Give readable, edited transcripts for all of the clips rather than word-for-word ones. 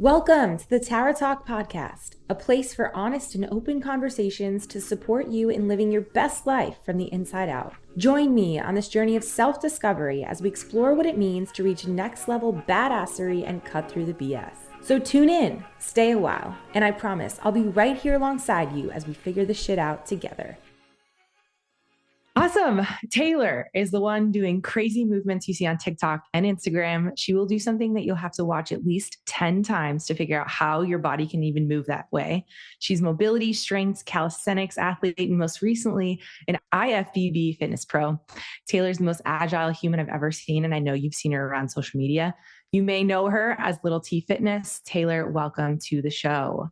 Welcome to the Tara Talk podcast, a place for honest and open conversations to support you in living your best life from the inside out. Join me on this journey of self-discovery as we explore what it means to reach next level badassery and cut through the BS. So tune in, stay a while, and I promise I'll be right here alongside you as we figure this shit out together. Awesome. Taylor is the one doing crazy movements you see on TikTok and Instagram. She will do something that you'll have to watch at least 10 times to figure out how your body can even move that way. She's mobility, strengths, calisthenics athlete, and most recently, an IFBB Fitness Pro. Taylor's the most agile human I've ever seen, and I know you've seen her around social media. You may know her as Little T Fitness. Taylor, welcome to the show.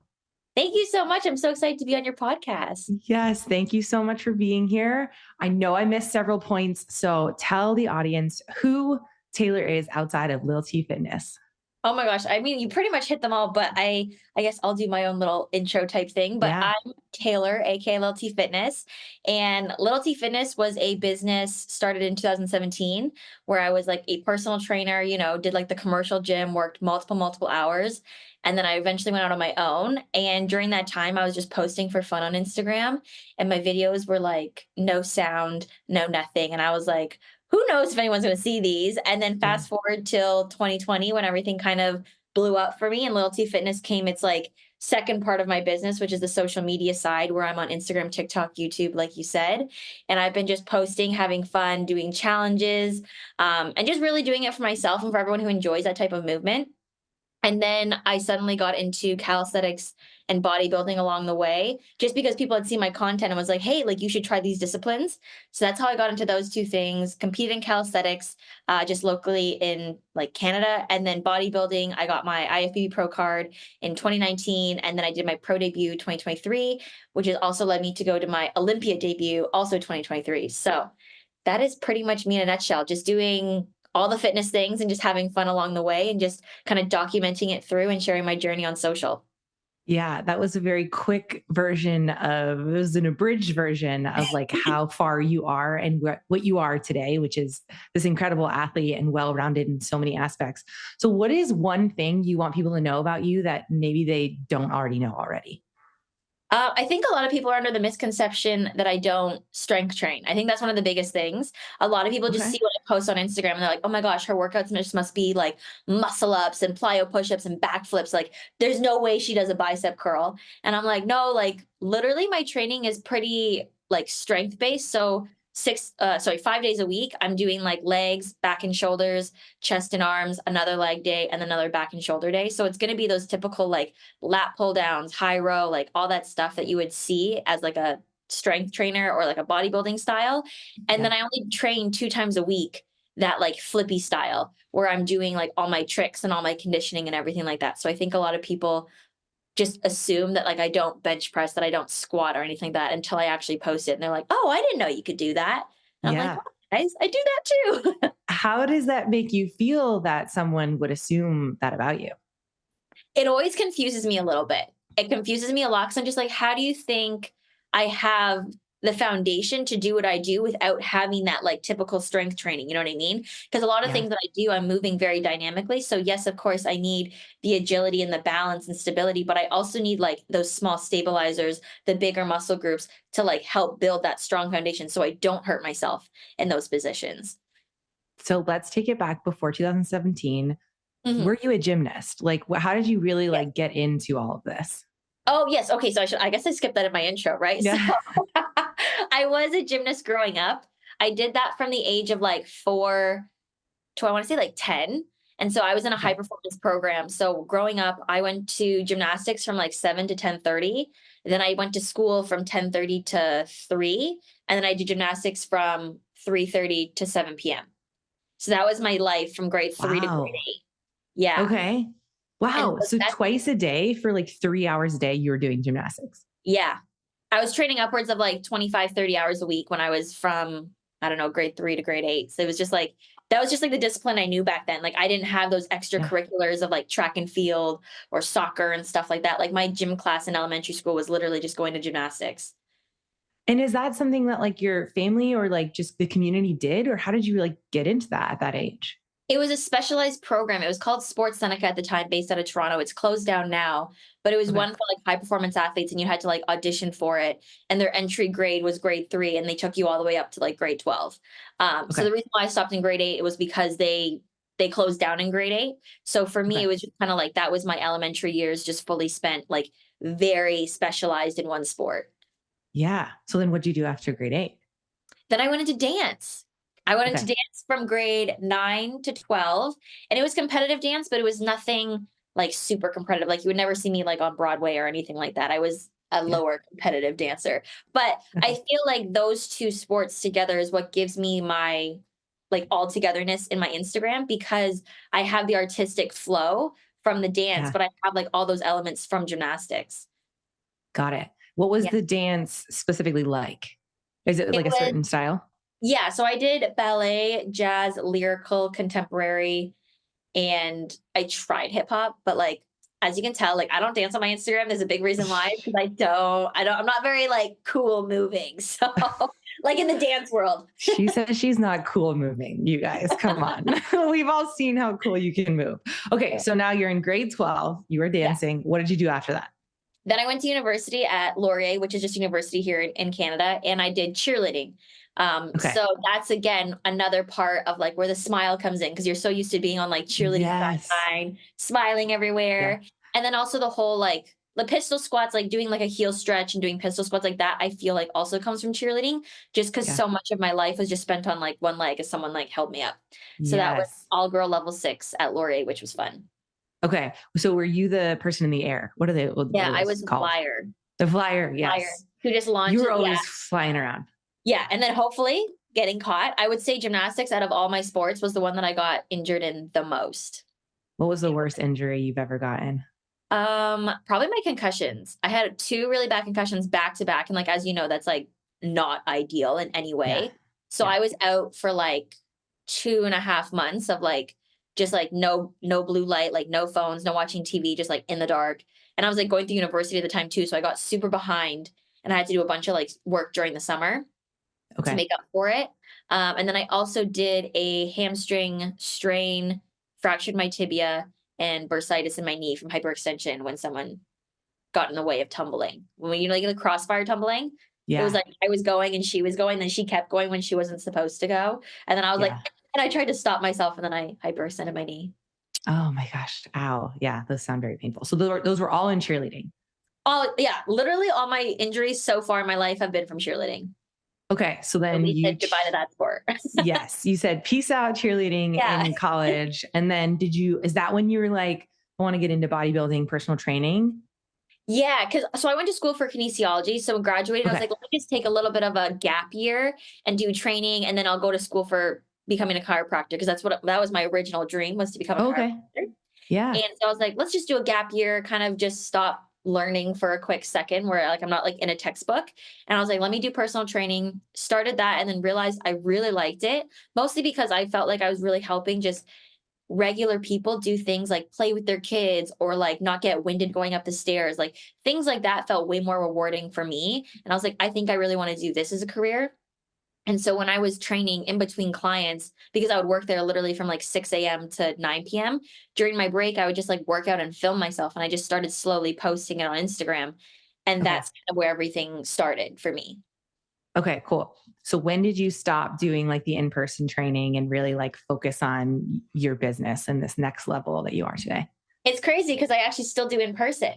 Thank you so much. I'm so excited to be on your podcast. Yes, thank you so much for being here. I know I missed several points, so tell the audience who Taylor is outside of Lil T Fitness. Oh my gosh. I mean, you pretty much hit them all, but I guess I'll do my own little intro type thing. But Yeah. I'm Taylor, aka Little T Fitness. And Little T Fitness was a business started in 2017 where I was like a personal trainer, did like the commercial gym, worked multiple hours. And then I eventually went out on my own. And during that time, I was just posting for fun on Instagram. And my videos were like no sound, no nothing. And I was like, who knows if anyone's going to see these? And then fast forward till 2020 when everything kind of blew up for me and Little T Fitness came. It's like second part of my business, which is the social media side where I'm on Instagram, TikTok, YouTube, like you said. And I've been just posting, having fun, doing challenges, and just really doing it for myself and for everyone who enjoys that type of movement. And then I suddenly got into calisthenics and bodybuilding along the way, just because people had seen my content and was like, hey, like you should try these disciplines. So that's how I got into those two things, competed in calisthenics, just locally in like Canada. And then bodybuilding, I got my IFBB Pro card in 2019. And then I did my pro debut 2023, which has also led me to go to my Olympia debut, also 2023. So that is pretty much me in a nutshell, just doing all the fitness things and just having fun along the way and just kind of documenting it through and sharing my journey on social. Yeah, that was a very quick version it was an abridged version of like how far you are and what you are today, which is this incredible athlete and well-rounded in so many aspects. So what is one thing you want people to know about you that maybe they don't already know already? I think a lot of people are under the misconception that I don't strength train. I think that's one of the biggest things. A lot of people just Okay. see what I post on Instagram and they're like, oh my gosh, her workouts just must be like muscle ups and plyo push-ups and backflips. Like there's no way she does a bicep curl. And I'm like, no, like literally my training is pretty like strength based. So 5 days a week, I'm doing like legs, back and shoulders, chest and arms, another leg day, and another back and shoulder day. So it's going to be those typical like lat pull downs, high row, like all that stuff that you would see as like a strength trainer or like a bodybuilding style. And then I only train 2 times a week, that like flippy style where I'm doing like all my tricks and all my conditioning and everything like that. So I think a lot of people just assume that like I don't bench press, that I don't squat or anything like that until I actually post it. And they're like, oh, I didn't know you could do that. And I'm Yeah. like, oh, guys, I do that too. How does that make you feel that someone would assume that about you? It always confuses me a little bit. It confuses me a lot because I'm just like, how do you think I have the foundation to do what I do without having that like typical strength training? You know what I mean? Because a lot of Yeah. things that I do, I'm moving very dynamically. So yes, of course, I need the agility and the balance and stability, but I also need like those small stabilizers, the bigger muscle groups to like help build that strong foundation so I don't hurt myself in those positions. So let's take it back before 2017. Mhm. Were you a gymnast? Like, how did you really Yes. like get into all of this? Oh, yes. Okay. So I guess I skipped that in my intro, right? So Yeah. I was a gymnast growing up. I did that from the age of like 4 to I want to say like 10. And so I was in a high Okay. performance program. So growing up, I went to gymnastics from like 7 to 10:30. Then I went to school from 10:30 to 3. And then I did gymnastics from 3:30 to 7 p.m. So that was my life from grade 3 to grade Wow. 8. Yeah. Okay. And Wow. so So that's, twice a day for like 3 hours a day, you were doing gymnastics. yeah. I was training upwards of like 25, 30 hours a week when I was from, I don't know, grade 3 to grade 8. So it was just like, that was just like the discipline I knew back then. Like I didn't have those Yeah. extracurriculars of like track and field or soccer and stuff like that. Like my gym class in elementary school was literally just going to gymnastics. And is that something that like your family or like just the community did, or how did you like get into that at that age? It was a specialized program. It was called Sports Seneca at the time, based out of Toronto. It's closed down now, but it was Okay. one for like high performance athletes, and you had to like audition for it. And their entry grade was grade 3, and they took you all the way up to like grade 12. So Okay. the reason why I stopped in grade 8, it was because they closed down in grade 8. So for me, Okay. it was just kind of like that was my elementary years, just fully spent like very specialized in one sport. Yeah. So then what'd you do after grade 8? Then I went into dance. I went into Okay. dance from grade 9 to 12, and it was competitive dance, but it was nothing like super competitive. Like you would never see me like on Broadway or anything like that. I was a Yeah. lower competitive dancer. But I Okay. feel like those two sports together is what gives me my like all togetherness in my Instagram, because I have the artistic flow from the dance, Yeah. but I have like all those elements from gymnastics. Got it. What was Yeah. the dance specifically like? Is it It like a was certain style? Yeah, so I did ballet, jazz, lyrical, contemporary, and I tried hip hop, but like as you can tell, like I don't dance on my Instagram. There's a big reason why, because I'm not very like cool moving. So like in the dance world. She says she's not cool moving. You guys, come on. We've all seen how cool you can move. Okay, so now you're in grade 12. You were Yeah. dancing. What did you do after that? Then I went to university at Laurier, which is just university here in Canada, and I did cheerleading. Okay. So that's again another part of like where the smile comes in, because you're so used to being on like cheerleading Yes. sideline, smiling Yeah. everywhere, and then also the whole like the pistol squats, like doing like a heel stretch and doing pistol squats like that. I feel like also comes from cheerleading, just because Yeah. so much of my life was just spent on like one leg as someone like held me up. So that was Yes. all girl level 6 at Laurier, which was fun. Okay. So were you the person in the air? What Yeah, are I those was a called? flyer, The flyer. flyer Yes. who just You launches. were Yeah. always flying around. Yeah, and then hopefully getting caught. I would say gymnastics out of all my sports was the one that I got injured in the most. What was the worst injury you've ever gotten? Probably my concussions. I had 2 really bad concussions back to back, and like as you know, that's like not ideal in any Yeah. way. So Yeah. I was out for like 2.5 months of like just like no blue light, like no phones, no watching TV, just like in the dark. And I was like going through university at the time too, so I got super behind, and I had to do a bunch of like work during the summer to Okay. make up for it. And then I also did a hamstring strain, fractured my tibia, and bursitis in my knee from hyperextension when someone got in the way of tumbling. When you know, like the crossfire tumbling, it was Yeah. like I was going and she was going, then she kept going when she wasn't supposed to go. And then I was like, Yeah. and I tried to stop myself, and then I hyperextended my knee. Oh my gosh. Ow. Yeah. Those sound very painful. So those were all in cheerleading. Oh yeah, literally all my injuries so far in my life have been from cheerleading. Okay. So So then we said goodbye to that sport. yes, you said peace out cheerleading Yeah. in college. And then is that when you were like, I want to get into bodybuilding, personal training? Yeah, because so I went to school for kinesiology. So when graduating, I was Okay. like, let me just take a little bit of a gap year and do training, and then I'll go to school for becoming a chiropractor, because that was my original dream, was to become a Okay. chiropractor. Yeah. And so I was like, let's just do a gap year, kind of just stop learning for a quick second where like I'm not like in a textbook. And I was like, let me do personal training. Started that, and then realized I really liked it, mostly because I felt like I was really helping just regular people do things like play with their kids, or like not get winded going up the stairs. Like things like that felt way more rewarding for me. And I was like, I think I really want to do this as a career. And so when I was training in between clients, because I would work there literally from like 6 a.m. to 9 p.m., during my break, I would just like work out and film myself. And I just started slowly posting it on Instagram. And Okay. that's kind of where everything started for me. Okay, cool. So when did you stop doing like the in-person training and really like focus on your business and this next level that you are today? It's crazy because I actually still do in person.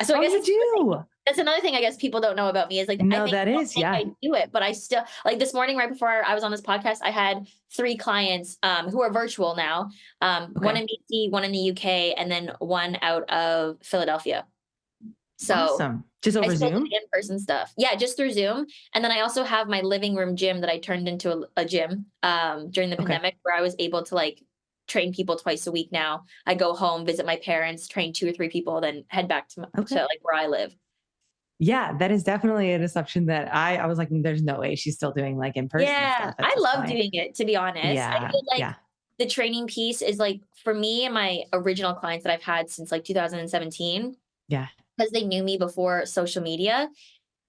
So I Oh, guess you do? that's another thing I guess people don't know about me is like, No, I don't think yeah. I do it, but I still like this morning, right before I was on this podcast, I had 3 clients who are virtual now. One Okay. in BC, one in the UK, and then one out of Philadelphia. So Awesome. Just I over still do Zoom? the in-person stuff. Yeah, just through Zoom. And then I also have my living room gym that I turned into a gym during the Okay. pandemic, where I was able to like train people twice a week now. I go home, visit my parents, train 2 or 3 people, then head back to Okay. like where I live. Yeah, that is definitely an assumption that I was like, there's no way she's still doing like in-person Yeah, stuff at I this love point. doing it, to be honest. I Yeah. feel like Yeah. the training piece is like, for me and my original clients that I've had since like 2017, Yeah. because they knew me before social media,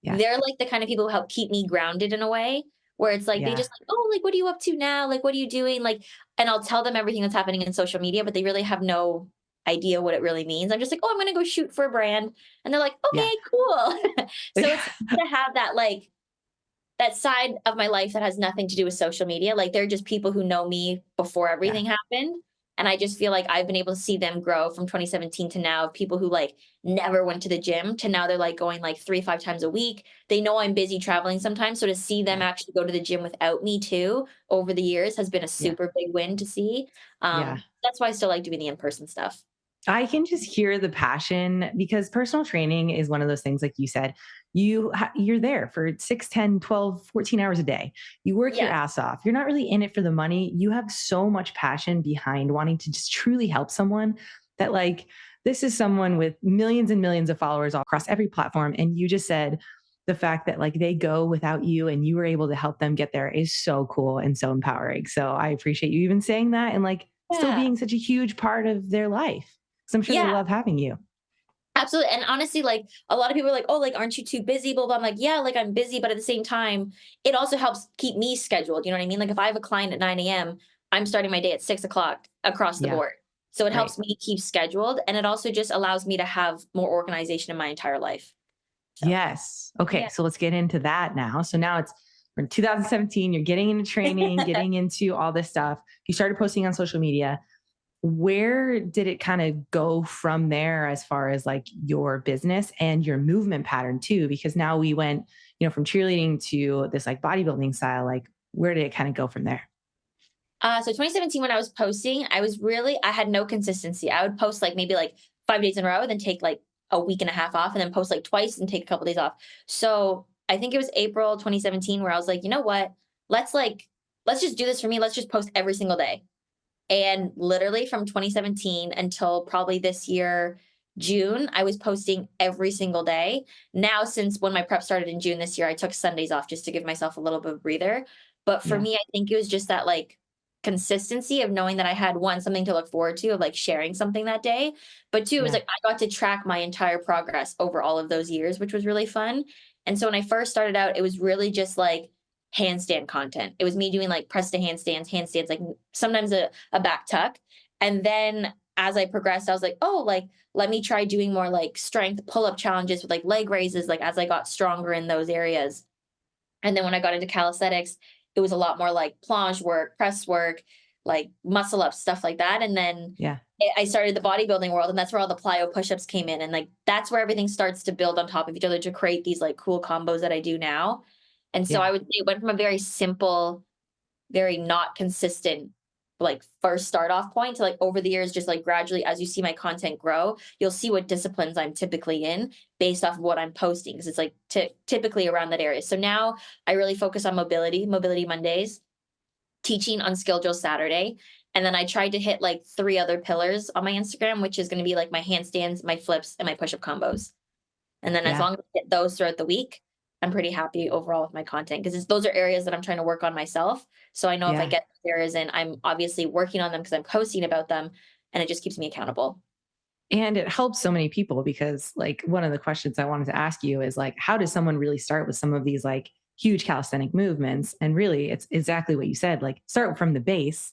Yeah. they're like the kind of people who help keep me grounded in a way where it's like, they Yeah. just like, oh, like, what are you up to now? Like, what are you doing? Like, and I'll tell them everything that's happening in social media, but they really have no idea what it really means. I'm just like, oh, I'm going to go shoot for a brand. And they're like, Yeah. okay, cool. So it's to have that, like, that side of my life that has nothing to do with social media. Like, they're just people who know me before Yeah. everything happened. And I just feel like I've been able to see them grow from 2017 to now, of people who like never went to the gym to now they're like going like 3, 5 times a week. They know I'm busy traveling sometimes. So to see them Yeah. actually go to the gym without me too over the years has been a Yeah. super big win to see. Yeah. That's why I still like doing the in-person stuff. I can just hear the passion because personal training is one of those things, like you said, you're there for 6, 10, 12, 14 hours a day. You work your Yeah. ass off. You're not really in it for the money. You have so much passion behind wanting to just truly help someone that, like, this is someone with millions and millions of followers all across every platform. And you just said the fact that like they go without you and you were able to help them get there is so cool and so empowering. So I appreciate you even saying that and like still Yeah. being such a huge part of their life. So I'm sure they Yeah. love having you. Absolutely. And honestly, like a lot of people are like, oh, like, aren't you too busy? Blah, blah. I'm like, yeah, like I'm busy, but at the same time, it also helps keep me scheduled. You know what I mean? Like if I have a client at 9 a.m., I'm starting my day at 6 o'clock across the Yeah, board. So it right. helps me keep scheduled. And it also just allows me to have more organization in my entire life. So Yes. Okay. yeah. So let's get into that now. So now we're in 2017, you're getting into training, getting into all this stuff. You started posting on social media. Where did it kind of go from there as far as like your business and your movement pattern too? Because now we went, from cheerleading to this like bodybuilding style. Like, where did it kind of go from there? So 2017, when I was posting, I had no consistency. I would post like maybe like 5 days in a row, then take like a week and a half off, and then post like twice and take a couple days off. So I think it was April 2017 where I was like, you know what? Let's like, let's just do this for me. Let's just post every single day. And literally from 2017 until probably this year, June, I was posting every single day. Now, since when my prep started in June this year, I took Sundays off just to give myself a little bit of breather. But for Yeah. me, I think it was just that like consistency of knowing that I had one, something to look forward to, of like sharing something that day. But two, it was Yeah. like I got to track my entire progress over all of those years, which was really fun. And so when I first started out, it was really just like handstand content. It was me doing like press to handstands, like sometimes a back tuck. And then as I progressed, I was like, oh, like, let me try doing more like strength pull-up challenges with like leg raises, like as I got stronger in those areas. And then when I got into calisthenics, it was a lot more like planche work, press work, like muscle ups, stuff like that. And then Yeah. I started the bodybuilding world, and that's where all the plyo push-ups came in. And like that's where everything starts to build on top of each other to create these like cool combos that I do now. And so Yeah. I would say it went from a very simple, very not consistent, like first start off point to like over the years, just like gradually as you see my content grow, you'll see what disciplines I'm typically in based off of what I'm posting. Cause it's like typically around that area. So now I really focus on mobility Mondays, teaching on skill drill Saturday. And then I tried to hit like 3 other pillars on my Instagram, which is going to be like my handstands, my flips, and my push-up combos. And then as Yeah. long as I hit those throughout the week, I'm pretty happy overall with my content because those are areas that I'm trying to work on myself. So I know if I Yeah. get those areas in, I'm obviously working on them because I'm posting about them, and it just keeps me accountable. And it helps so many people because like one of the questions I wanted to ask you is like, how does someone really start with some of these like huge calisthenic movements? And really it's exactly what you said, like start from the base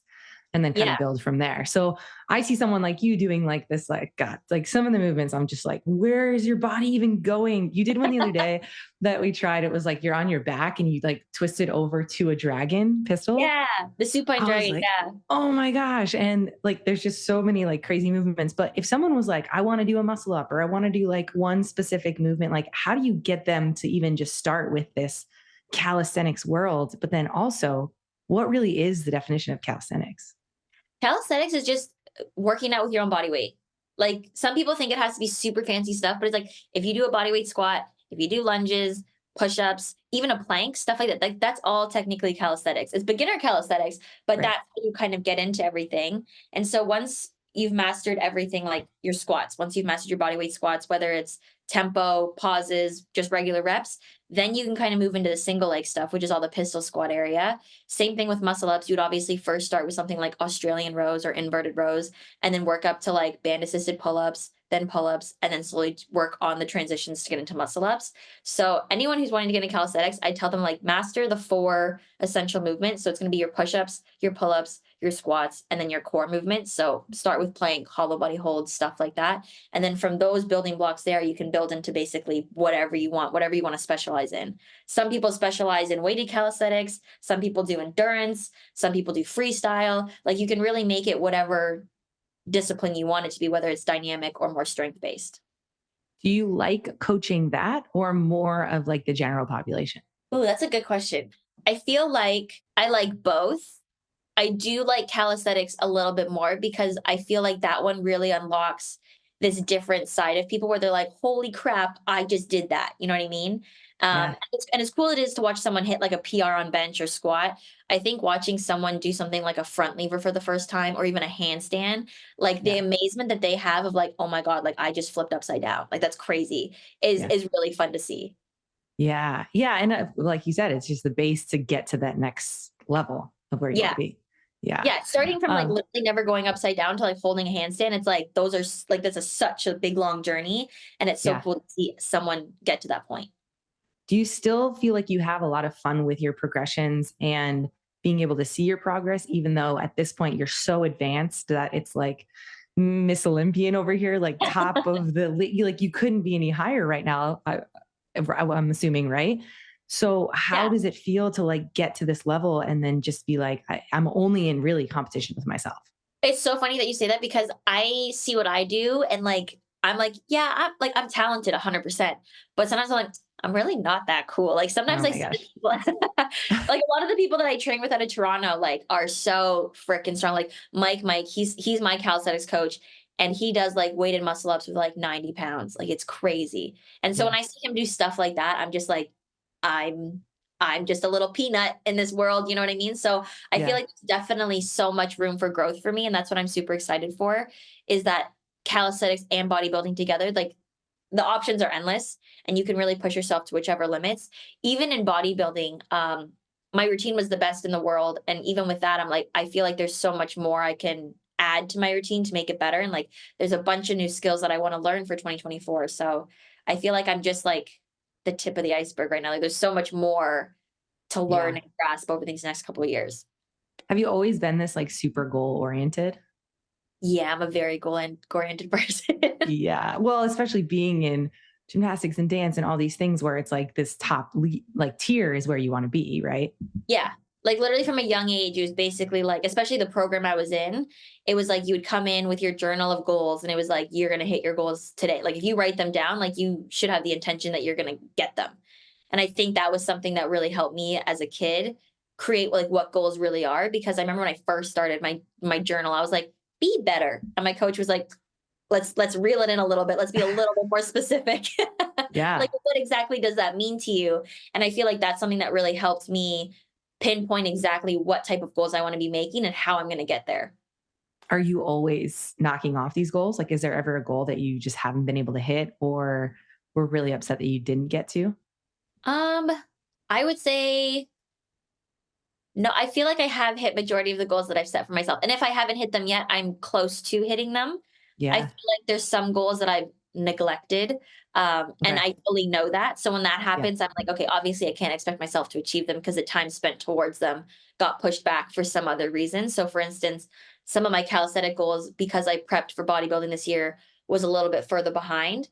and then kind Yeah. of build from there. So I see someone like you doing like this, like, God, like some of the movements, I'm just like, where is your body even going? You did one the other day that we tried. It was like, you're on your back and you like twist it over to a dragon pistol. Yeah. The supine I was dragon. like, Yeah. oh my gosh. And like, there's just so many like crazy movements. But if someone was like, I want to do a muscle up or I want to do like one specific movement, like, how do you get them to even just start with this calisthenics world? But then also, what really is the definition of calisthenics? Calisthenics is just working out with your own body weight. Like some people think it has to be super fancy stuff, but it's like if you do a body weight squat, if you do lunges, push-ups, even a plank, stuff like that, like that's all technically calisthenics. It's beginner calisthenics, but Right. that's how you kind of get into everything. And so once you've mastered everything, like your squats, once you've mastered your body weight squats, whether it's tempo, pauses, just regular reps, then you can kind of move into the single leg stuff, which is all the pistol squat area. Same thing with muscle ups. You'd obviously first start with something like Australian rows or inverted rows, and then work up to like band assisted pull ups, then pull-ups, and then slowly work on the transitions to get into muscle ups. So anyone who's wanting to get into calisthenics, I tell them like master the 4 essential movements. So it's going to be your push-ups, your pull-ups, your squats, and then your core movements. So start with plank, hollow body holds, stuff like that. And then from those building blocks there, you can build into basically whatever you want to specialize in. Some people specialize in weighted calisthenics. Some people do endurance. Some people do freestyle. Like you can really make it whatever discipline you want it to be, whether it's dynamic or more strength based. Do you like coaching that or more of like the general population? Oh, that's a good question. I feel like I like both. I do like calisthenics a little bit more because I feel like that one really unlocks this different side of people where they're like, holy crap, I just did that. You know what I mean? Yeah. And as cool it is to watch someone hit like a PR on bench or squat, I think watching someone do something like a front lever for the first time or even a handstand, like the Yeah. amazement that they have of like, oh my God, like I just flipped upside down. Like that's crazy is really fun to see. Yeah. Yeah. And like you said, it's just the base to get to that next level of where you want Yeah. to be. Yeah. Yeah, starting from like Um, literally never going upside down to like holding a handstand, it's like those are like that's such a big long journey, and it's so yeah. cool to see someone get to that point. Do you still feel like you have a lot of fun with your progressions and being able to see your progress, even though at this point you're so advanced that it's like Miss Olympian over here, like top of the like you couldn't be any higher right now. I'm assuming, right? So how Yeah, does it feel to like get to this level and then just be like, I'm only in really competition with myself? it's so funny that you say that because I see what I do and like I'm like, yeah, I'm talented 100%, but sometimes I'm like, I'm really not that cool. Like sometimes Oh I my see the gosh. people, like a lot of the people that I train with out of Toronto, like are so freaking strong. Like Mike, he's my calisthenics coach, and he does like weighted muscle ups with like 90 pounds. Like it's crazy. And so Yeah. when I see him do stuff like that, I'm just like, I'm I'm just a little peanut in this world. You know what I mean? So I feel Yeah. like there's definitely so much room for growth for me, and that's what I'm super excited for. Is that calisthenics and bodybuilding together? Like the options are endless and you can really push yourself to whichever limits. Even in bodybuilding, my routine was the best in the world. And even with that, I'm like, I feel like there's so much more I can add to my routine to make it better. And like, there's a bunch of new skills that I want to learn for 2024. So I feel like I'm just like the tip of the iceberg right now. Like, there's so much more to learn Yeah. and grasp over these next couple of years. Have you always been this like super goal oriented? Yeah, I'm a very goal oriented person. Yeah. Well, especially being in gymnastics and dance and all these things where it's like this top like tier is where you want to be, right? Yeah. Like literally from a young age, it was basically like, especially the program I was in, it was like you would come in with your journal of goals and it was like, you're going to hit your goals today. Like if you write them down, like you should have the intention that you're going to get them. And I think that was something that really helped me as a kid create like what goals really are. Because I remember when I first started my journal, I was like, be better. And my coach was like, let's reel it in a little bit. Let's be a little bit more specific. Yeah. Like what exactly does that mean to you? And I feel like that's something that really helped me pinpoint exactly what type of goals I want to be making and how I'm going to get there. Are you always knocking off these goals? Like, is there ever a goal that you just haven't been able to hit or were really upset that you didn't get to? Um, I would say no, I feel like I have hit majority of the goals that I've set for myself. And if I haven't hit them yet, I'm close to hitting them. I feel Yeah. like there's some goals that I've neglected. And Okay. I fully know that. So when that Yeah. happens, I'm like, okay, obviously I can't expect myself to achieve them because the time spent towards them got pushed back for some other reason. So for instance, some of my calisthenic goals, because I prepped for bodybuilding this year, was a little bit further behind.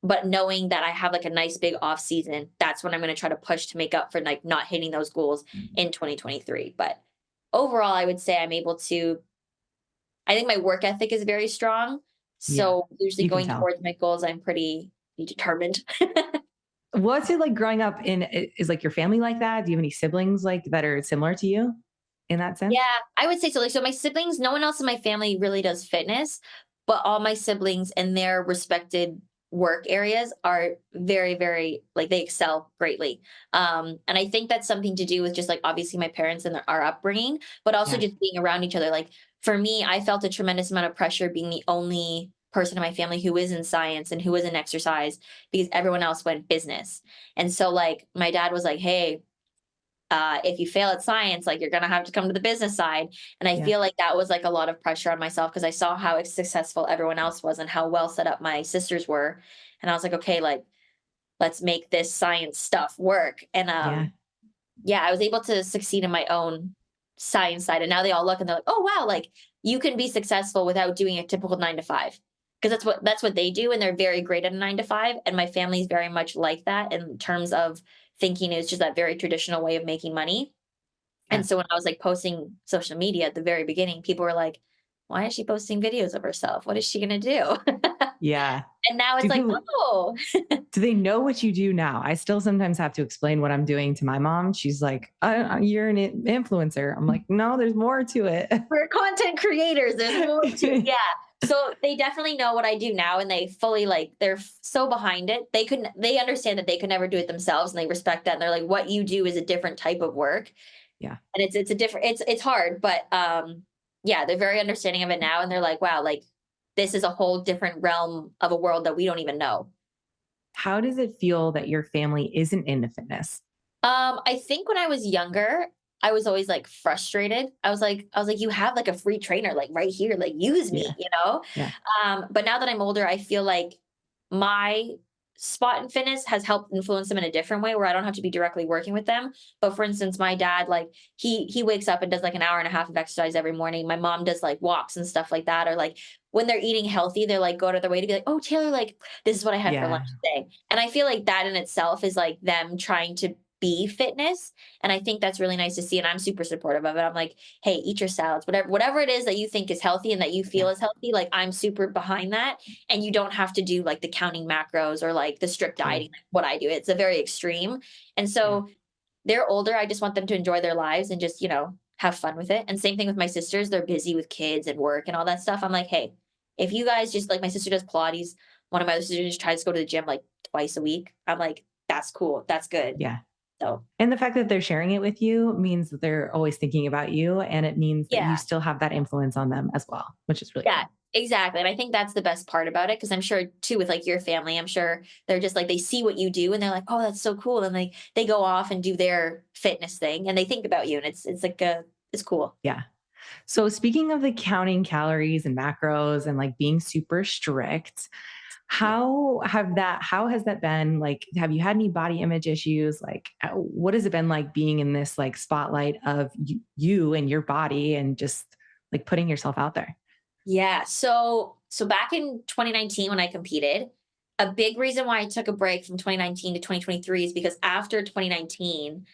But knowing that I have like a nice big off season, that's when I'm going to try to push to make up for like not hitting those goals in 2023. But overall, I would say I'm able to, I think my work ethic is very strong. Yeah. So usually You can going tell. towards my goals, I'm pretty determined. What's it like growing up is like your family like that? Do you have any siblings like that are similar to you in that sense? Yeah, I would say so. Like, so my siblings, no one else in my family really does fitness, but all my siblings in their respected work areas are very, very like they excel greatly. And I think that's something to do with just like obviously my parents and our upbringing, but also Yeah. just being around each other. Like for me, I felt a tremendous amount of pressure being the only person in my family who is in science and who is in exercise because everyone else went business. And so like my dad was like, hey, if you fail at science, like you're going to have to come to the business side. And I Yeah. feel like that was like a lot of pressure on myself because I saw how successful everyone else was and how well set up my sisters were. And I was like, okay, like let's make this science stuff work. And Yeah. yeah, I was able to succeed in my own science side. And now they all look and they're like, oh wow, like you can be successful without doing a typical 9 to 5. Because that's what they do, and they're very great at a 9 to 5. And my family's very much like that in terms of thinking it's just that very traditional way of making money. Yeah. And so when I was like posting social media at the very beginning, people were like, why is she posting videos of herself? What is she gonna do? Yeah. And now it's Do like, people, oh, do they know what you do now? I still sometimes have to explain what I'm doing to my mom. She's like, you're an influencer. I'm like, no, there's more to it. we're content creators. There's more to, yeah. So they definitely know what I do now, and they fully like they're so behind it. They understand that they could never do it themselves, and they respect that. And they're like, what you do is a different type of work. Yeah. And it's a different, it's hard, but yeah, they're very understanding of it now, and they're like, wow, like this is a whole different realm of a world that we don't even know. How does it feel that your family isn't into fitness? I think when I was younger, I was always like frustrated. I was like, you have like a free trainer like right here, like use me, Yeah. you know? Yeah. But now that I'm older, I feel like my spot in fitness has helped influence them in a different way where I don't have to be directly working with them. But for instance, my dad, like he wakes up and does like an hour and a half of exercise every morning. My mom does like walks and stuff like that. Or like when they're eating healthy, they're like go out of their way to be like, oh Taylor, like this is what I had for Yeah. lunch today. And I feel like that in itself is like them trying to be fitness. And I think that's really nice to see. And I'm super supportive of it. I'm like, hey, eat your salads, whatever it is that you think is healthy and that you feel Yeah. is healthy. Like I'm super behind that. And you don't have to do like the counting macros or like the strict dieting, like what I do. It's a very extreme. And so they're older. I just want them to enjoy their lives and just, have fun with it. And same thing with my sisters. They're busy with kids and work and all that stuff. I'm like, hey, if you guys just like my sister does Pilates, one of my other sisters tries to go to the gym like twice a week. I'm like, that's cool. That's good. Yeah. So And the fact that they're sharing it with you means that they're always thinking about you. And it means that you yeah. still have that influence on them as well, which is really Yeah, cool. exactly. And I think that's the best part about it. Cause I'm sure too, with like your family, I'm sure they're just like, they see what you do and they're like, oh, that's so cool. And like, they go off and do their fitness thing and they think about you and it's like it's cool. Yeah. So speaking of the counting calories and macros and like being super strict, Yeah. how has that been? Like, have you had any body image issues? Like, what has it been like being in this like spotlight of you and your body and just like putting yourself out there? Yeah. So back in 2019 when I competed, a big reason why I took a break from 2019 to 2023 is because after 2019,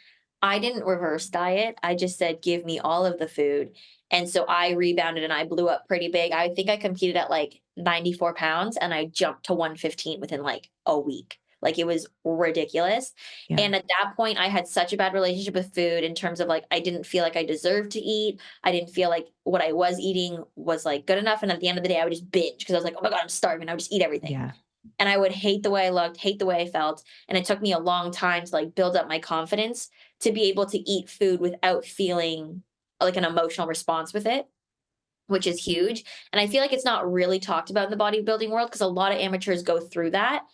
I didn't reverse diet. I just said, give me all of the food. And so I rebounded and I blew up pretty big. I think I competed at like 94 pounds and I jumped to 115 within like a week. Like it was ridiculous. Yeah. And at that point, I had such a bad relationship with food in terms of like, I didn't feel like I deserved to eat. I didn't feel like what I was eating was like good enough. And at the end of the day, I would just binge because I was like, oh my God, I'm starving. I would just eat everything. Yeah. And I would hate the way I looked, hate the way I felt. And it took me a long time to like build up my confidence to be able to eat food without feeling like an emotional response with it, which is huge. And I feel like it's not really talked about in the bodybuilding world because a lot of amateurs go through that,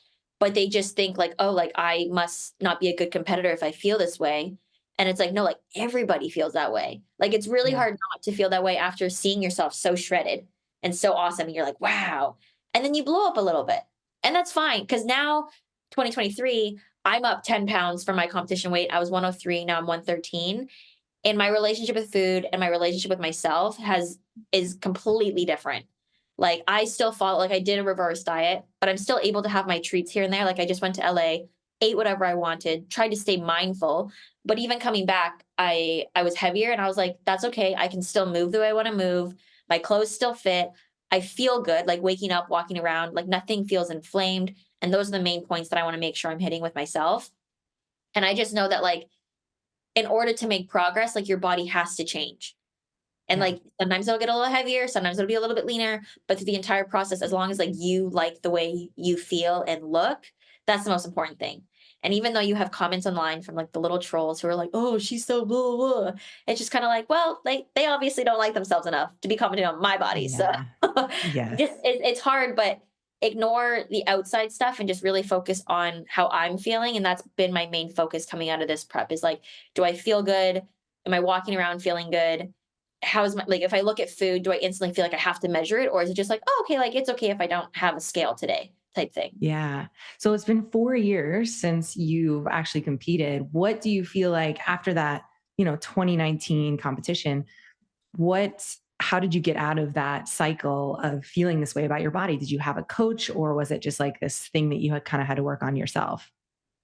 but they just think like, oh, like I must not be a good competitor if I feel this way. And it's like, no, like everybody feels that way. Like it's really Yeah. hard not to feel that way after seeing yourself so shredded and so awesome. And you're like, wow. And then you blow up a little bit. And that's fine because now 2023, I'm up 10 pounds from my competition weight. I was 103, now I'm 113. And my relationship with food and my relationship with myself is completely different. Like I still follow, like I did a reverse diet, but I'm still able to have my treats here and there. Like I just went to LA, ate whatever I wanted, tried to stay mindful. But even coming back, I was heavier and I was like, that's okay. I can still move the way I want to move. My clothes still fit. I feel good, like waking up, walking around, like nothing feels inflamed. And those are the main points that I want to make sure I'm hitting with myself. And I just know that like in order to make progress, like your body has to change. And Yeah. like sometimes it'll get a little heavier, sometimes it'll be a little bit leaner, but through the entire process, as long as like you like the way you feel and look, that's the most important thing. And even though you have comments online from like the little trolls who are like, oh, she's so blah, blah, blah, it's just kind of like, well, they obviously don't like themselves enough to be commenting on my body. So Yeah. Yes. just it's hard, but ignore the outside stuff and just really focus on how I'm feeling. And that's been my main focus coming out of this prep is like, do I feel good? Am I walking around feeling good? How is my, like, if I look at food, do I instantly feel like I have to measure it? Or is it just like, oh, okay, like it's okay if I don't have a scale today type thing? Yeah. So it's been 4 years since you've actually competed. What do you feel like after that, 2019 competition? How did you get out of that cycle of feeling this way about your body? Did you have a coach or was it just like this thing that you had kind of had to work on yourself?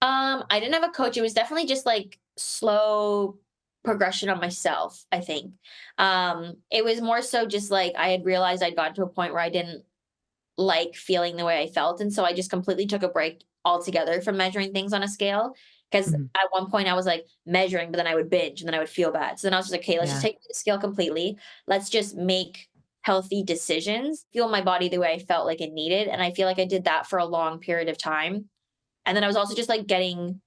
I didn't have a coach. It was definitely just like slow progression on myself, I think. It was more so just like I had realized I'd gotten to a point where I didn't like feeling the way I felt. And so I just completely took a break altogether from measuring things on a scale. Because Mhm. at one point I was like measuring, but then I would binge and then I would feel bad. So then I was just like, okay, let's just Yeah. take the scale completely. Let's just make healthy decisions, feel my body the way I felt like it needed. And I feel like I did that for a long period of time. And then I was also just like getting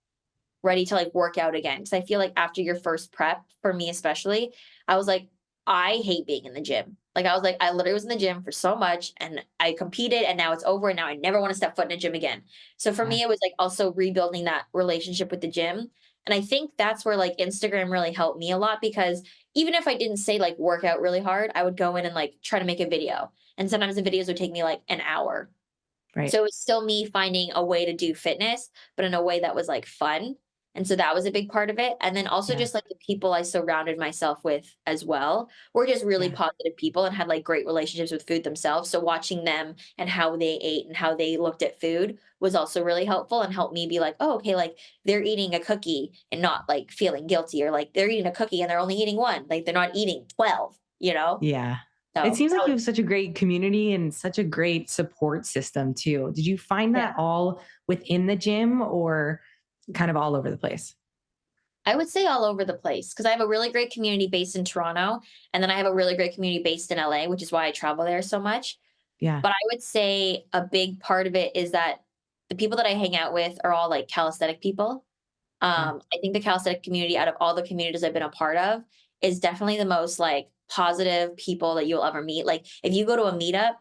ready to like work out again. Cause I feel like after your first prep, for me especially, I was like, I hate being in the gym. Like I was like, I literally was in the gym for so much and I competed and now it's over and now I never want to step foot in a gym again. So for Yeah. me, it was like also rebuilding that relationship with the gym. And I think that's where like Instagram really helped me a lot because even if I didn't say like work out really hard, I would go in and like try to make a video. And sometimes the videos would take me like an hour. Right. So it was still me finding a way to do fitness, but in a way that was like fun. And so that was a big part of it. And then also Yeah. just like the people I surrounded myself with as well were just really Yeah. positive people and had like great relationships with food themselves. So watching them and how they ate and how they looked at food was also really helpful and helped me be like, oh, okay, like they're eating a cookie and not like feeling guilty or like they're eating a cookie and they're only eating one. Like they're not eating 12, you know? Yeah. It So seems that like you was, have such a great community and such a great support system too. Did you find yeah. that all within the gym or kind of all over the place? I would say all over the place because I have a really great community based in Toronto, and then I have a really great community based in LA, which is why I travel there so much. Yeah. But I would say a big part of it is that the people that I hang out with are all like calisthenic people. Yeah. I think the calisthenic community, out of all the communities I've been a part of, is definitely the most like positive people that you'll ever meet. Like if you go to a meetup,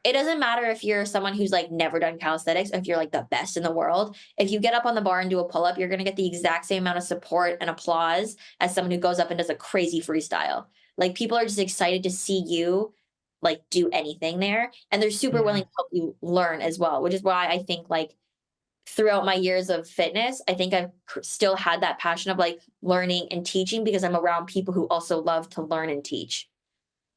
it doesn't matter if you're someone who's like never done calisthenics, if you're like the best in the world. If you get up on the bar and do a pull up, you're going to get the exact same amount of support and applause as someone who goes up and does a crazy freestyle. Like people are just excited to see you like do anything there. And they're super Yeah. willing to help you learn as well, which is why I think like throughout my years of fitness, I think I've still had that passion of like learning and teaching because I'm around people who also love to learn and teach.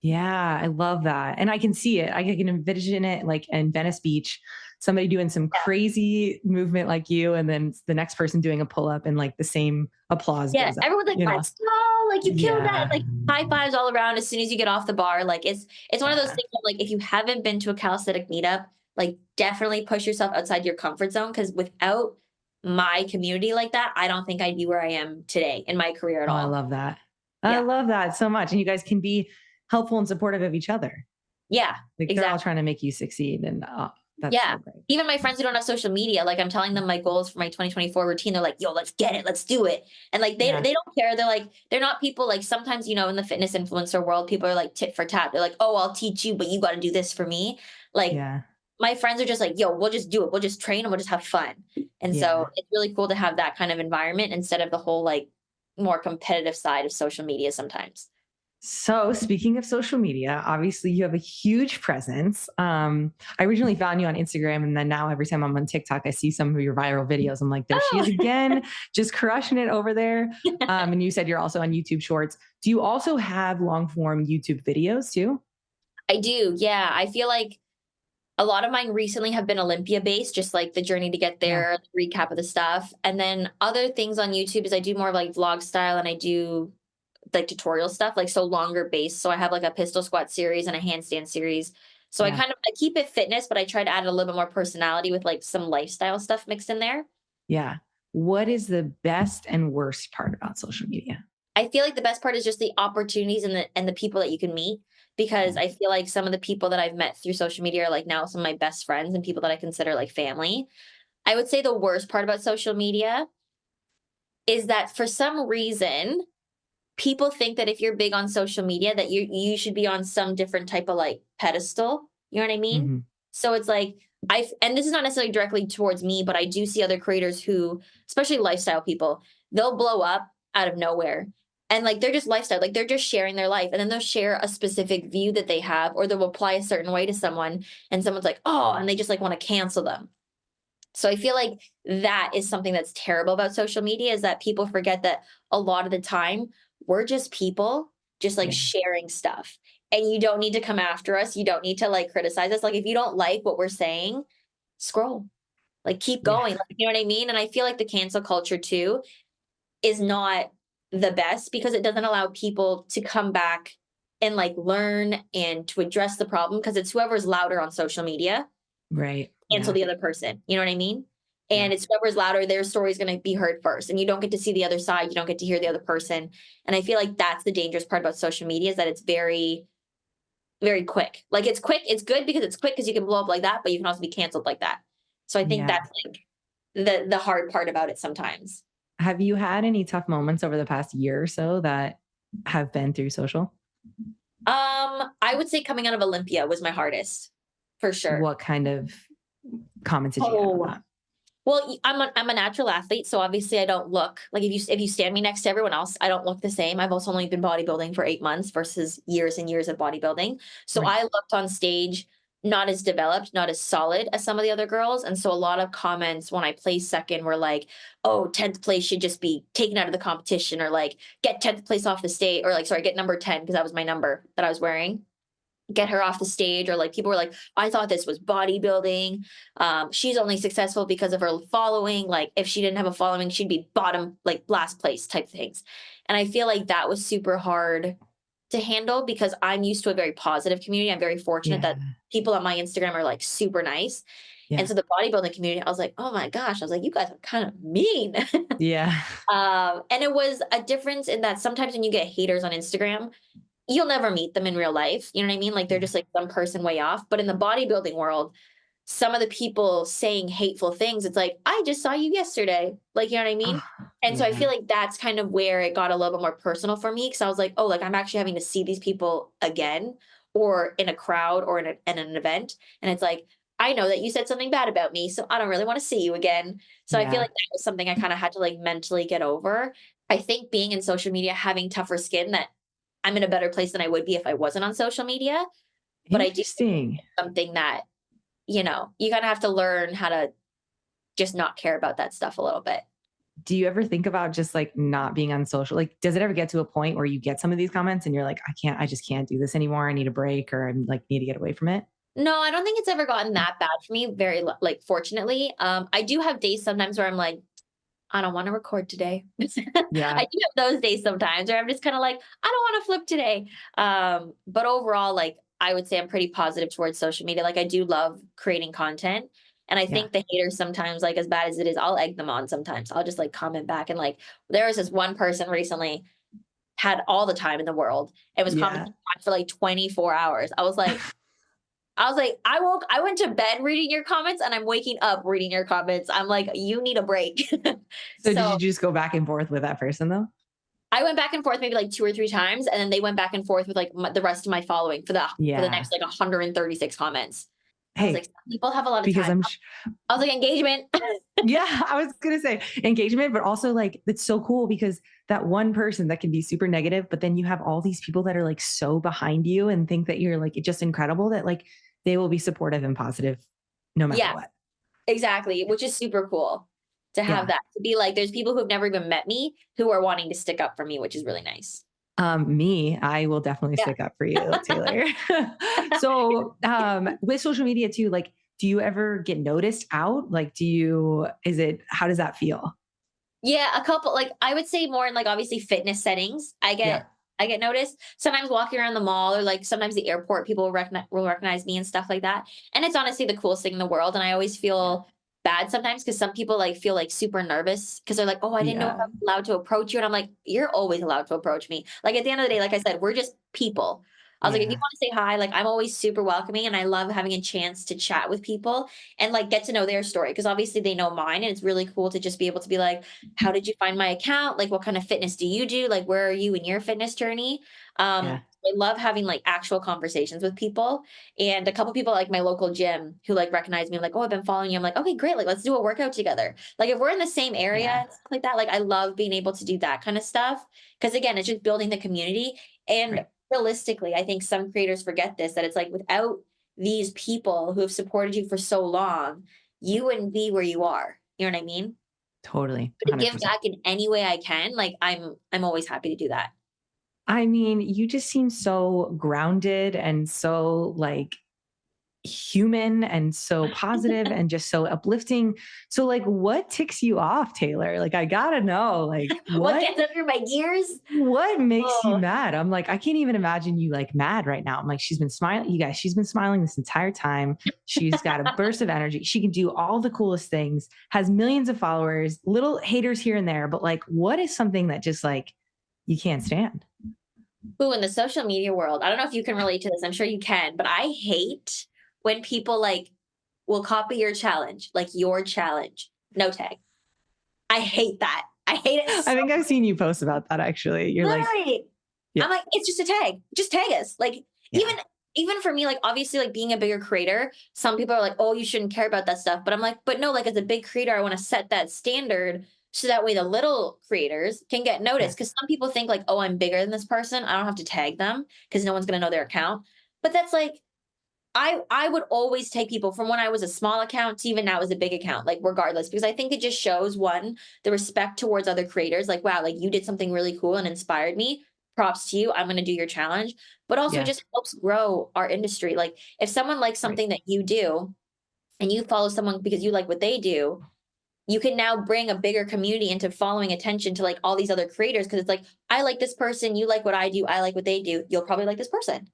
Yeah, I love that. And I can see it. I can envision it like in Venice Beach, somebody doing some Yeah. crazy movement like you, and then the next person doing a pull up and like the same applause Yeah, goes up, everyone's like, you know? "Let's go, like, you killed that," Yeah. like, high fives all around as soon as you get off the bar, like, it's one of those Yeah. things that, like, if you haven't been to a calisthenic meetup, like, definitely push yourself outside your comfort zone because without my community like that, I don't think I'd be where I am today in my career at Oh, I all. love that. I Yeah. love that so much. And you guys can be helpful and supportive of each other. Yeah, Like they're all exactly. trying to make you succeed. And that's Yeah. so great. Even my friends who don't have social media, like, I'm telling them my goals for my 2024 routine, they're like, "Yo, let's get it, let's do it." And, like, they Yeah. they don't care, they're like they're not people like, sometimes, in the fitness influencer world, people are like tit for tat. They're like, "Oh, I'll teach you, but you gotta do this for me." Like, Yeah. my friends are just like, "Yo, we'll just do it. We'll just train and we'll just have fun." And so, Yeah. it's really cool to have that kind of environment instead of the whole, like, more competitive side of social media sometimes. So, speaking of social media, obviously you have a huge presence. I originally found you on Instagram, and then now every time I'm on TikTok, I see some of your viral videos. I'm like, there she is Oh! again, just crushing it over there. And you said you're also on YouTube Shorts. Do you also have long form YouTube videos too? I do, yeah. I feel like a lot of mine recently have been Olympia based, just like the journey to get Yeah. there, the recap of the stuff. And then other things on YouTube is I do more of like vlog style and I do like tutorial stuff, like so longer based. So I have like a pistol squat series and a handstand series. So Yeah. I keep it fitness, but I try to add a little bit more personality with like some lifestyle stuff mixed in there. Yeah. What is the best and worst part about social media? I feel like the best part is just the opportunities and the people that you can meet because Yeah. I feel like some of the people that I've met through social media are like now some of my best friends and people that I consider like family. I would say the worst part about social media is that for some reason, people think that if you're big on social media that you should be on some different type of like pedestal. You know what I mean? Mhm. So it's like and this is not necessarily directly towards me, but I do see other creators who, especially lifestyle people, they'll blow up out of nowhere. And like they're just lifestyle, like they're just sharing their life. And then they'll share a specific view that they have, or they'll apply a certain way to someone, and someone's like, oh, and they just like want to cancel them. So I feel like that is something that's terrible about social media, is that people forget that a lot of the time we're just people just like Yeah. sharing stuff. And you don't need to come after us. You don't need to like criticize us. Like if you don't like what we're saying, scroll. Like keep going. Yeah. Like, you know what I mean? And I feel like the cancel culture too is not the best, because it doesn't allow people to come back and like learn and to address the problem, because it's whoever's louder on social media Right. cancel Yeah. the other person. You know what I mean? And Yeah. it's whoever's louder, their story is going to be heard first. And you don't get to see the other side. You don't get to hear the other person. And I feel like that's the dangerous part about social media, is that it's very, very quick. Like it's quick. It's good because it's quick, because you can blow up like that, but you can also be canceled like that. So I think Yeah. that's like the hard part about it sometimes. Have you had any tough moments over the past year or so that have been through social? I would say coming out of Olympia was my hardest, for sure. What kind of comments did you get on that? Well, I'm a natural athlete, so obviously I don't look like, if you stand me next to everyone else, I don't look the same. I've also only been bodybuilding for 8 months versus years and years of bodybuilding. So Right. I looked on stage not as developed, not as solid as some of the other girls. And so a lot of comments when I placed second were like, oh, 10th place should just be taken out of the competition, or like get 10th place off the stage, or like, sorry, get number 10, because that was my number that I was wearing. Get her off the stage. Or like people were like, I thought this was bodybuilding. She's only successful because of her following. Like if she didn't have a following, she'd be bottom, like last place type things. And I feel like that was super hard to handle, because I'm used to a very positive community. I'm very fortunate that people on my Instagram are like super nice. Yeah. And so the bodybuilding community, I was like, oh my gosh, I was like, you guys are kind of mean. Yeah. And it was a difference in that sometimes when you get haters on Instagram, you'll never meet them in real life. You know what I mean? Like they're just like some person way off. But in the bodybuilding world, some of the people saying hateful things, it's like, I just saw you yesterday. Like, you know what I mean? And so I feel like that's kind of where it got a little bit more personal for me, because I was like, oh, like I'm actually having to see these people again, or in a crowd, or in an event. And it's like, I know that you said something bad about me, so I don't really want to see you again. So I feel like that was something I kind of had to like mentally get over. I think being in social media, having tougher skin, that I'm in a better place than I would be if I wasn't on social media. But I do think it's something that, you know, you kind of have to learn how to just not care about that stuff a little bit. Do you ever think about just like not being on social? Like, does it ever get to a point where you get some of these comments and you're like, I just can't do this anymore. I need a break, or I'm like, need to get away from it? No, I don't think it's ever gotten that bad for me. Very like, fortunately, I do have days sometimes where I'm like, I don't want to record today. Yeah. I do have those days sometimes where I'm just kind of like, I don't want to flip today. But overall, like I would say I'm pretty positive towards social media. Like I do love creating content. And I think the haters sometimes, like as bad as it is, I'll egg them on sometimes. I'll just like comment back. And like there was this one person recently, had all the time in the world, and was commenting for like 24 hours. I was like, I went to bed reading your comments, and I'm waking up reading your comments. I'm like, you need a break. So did you just go back and forth with that person though? I went back and forth maybe like 2 or 3 times, and then they went back and forth with like the rest of my following for the next like 136 comments. I was like, some people have a lot of time. I was like, engagement. Yeah, I was going to say engagement, but also like, it's so cool because that one person that can be super negative, but then you have all these people that are like so behind you and think that you're like just incredible, that like they will be supportive and positive no matter what. Exactly. Which is super cool to have that, to be like, there's people who've never even met me who are wanting to stick up for me, which is really nice. I will definitely stick up for you, Taylor. So, with social media too, like, do you ever get noticed out? Like, how does that feel? Yeah, a couple, like I would say more in like obviously fitness settings. I get noticed sometimes walking around the mall, or like sometimes the airport, people will recognize me and stuff like that. And it's honestly the coolest thing in the world. And I always feel bad sometimes because some people like feel like super nervous because they're like, oh, I didn't know if I was allowed to approach you. And I'm like, you're always allowed to approach me. Like at the end of the day, like I said, we're just people. I was like, if you want to say hi, like I'm always super welcoming, and I love having a chance to chat with people and like get to know their story, because obviously they know mine, and it's really cool to just be able to be like, how did you find my account? Like, what kind of fitness do you do? Like, where are you in your fitness journey? So I love having like actual conversations with people. And a couple people like my local gym who like recognize me, like, oh, I've been following you. I'm like, okay, great. Like, let's do a workout together. Like, if we're in the same area Yeah. and stuff like that, like, I love being able to do that kind of stuff. Cause again, it's just building the community. And Right. realistically, I think some creators forget this, that it's like without these people who have supported you for so long, you wouldn't be where you are. You know what I mean? Totally. But to give 100%. back in any way I can, like I'm always happy to do that. I mean, you just seem so grounded and so like human and so positive and just so uplifting. So like what ticks you off, Taylor? Like I gotta know, like What what gets under my gears? what makes you Oh, mad? I'm like, I can't even imagine you like mad right now. I'm like, she's been smiling. You guys, she's been smiling this entire time. She's got a burst of energy. She can do all the coolest things, has millions of followers, little haters here and there. But like, what is something that just like you can't stand? ooh, in the social media world, I don't know if you can relate to this. I'm sure you can, but I hate when people like will copy your challenge, like your challenge, no tag. I hate that. I hate it I so think I've seen you post about that actually. You're like, literally. yeah, I'm like, it's just a tag. Just tag us. Like yeah, even for me, like obviously like being a bigger creator, some people are like, oh, you shouldn't care about that stuff. But I'm like, but no, like as a big creator, I want to set that standard so that way the little creators can get noticed. Because yes, some people think like, oh, I'm bigger than this person. I don't have to tag them because no one's gonna know their account. But that's like I would always take people from when I was a small account to even now as a big account, like regardless, because I think it just shows one, the respect towards other creators. Like, wow, like you did something really cool and inspired me. Props to you. I'm going to do your challenge. But also, it yeah, just helps grow our industry. Like, if someone likes right, something that you do and you follow someone because you like what they do, you can now bring a bigger community into following attention to like all these other creators. Cause it's like, I like this person. You like what I do. I like what they do. You'll probably like this person.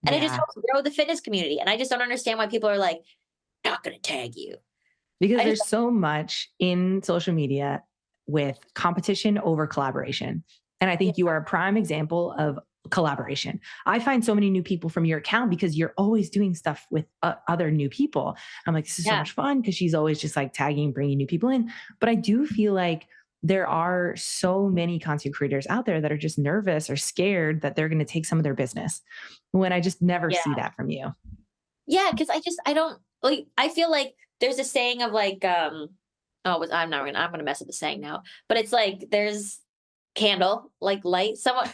And it just yeah. helps grow the fitness community, and I just don't understand why people are like, "Not gonna tag you." Because I just there's so much in social media with competition over collaboration. And I yeah, think you are a prime example of collaboration. I find so many new people from your account because you're always doing stuff with other new people. I'm like, this is so yeah, much fun because she's always just like tagging, bringing new people in. But I do feel like there are so many content creators out there that are just nervous or scared that they're going to take some of their business when I just never yeah. see that from you. Yeah, because I don't like, I feel like there's a saying of like, oh, I'm gonna mess up the saying now, but it's like there's candle, like light someone,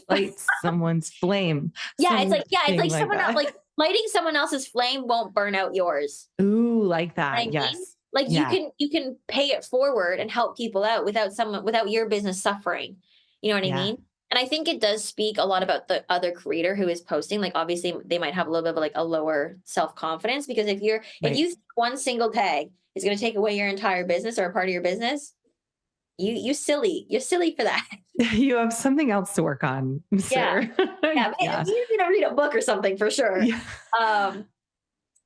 Light someone's flame, yeah, it's something like like someone else, that. like lighting someone else's flame won't burn out yours. Ooh, like You know what that. I mean? Yes. Like Yeah. you can pay it forward and help people out without your business suffering. You know what I Yeah. mean? And I think it does speak a lot about the other creator who is posting. Like obviously they might have a little bit of like a lower self-confidence because if Right. you think one single tag is going to take away your entire business or a part of your business, you silly. You're silly for that. You have something else to work on, Yeah. sir. Yeah. Yeah. You need to read a book or something for sure. Yeah. Um,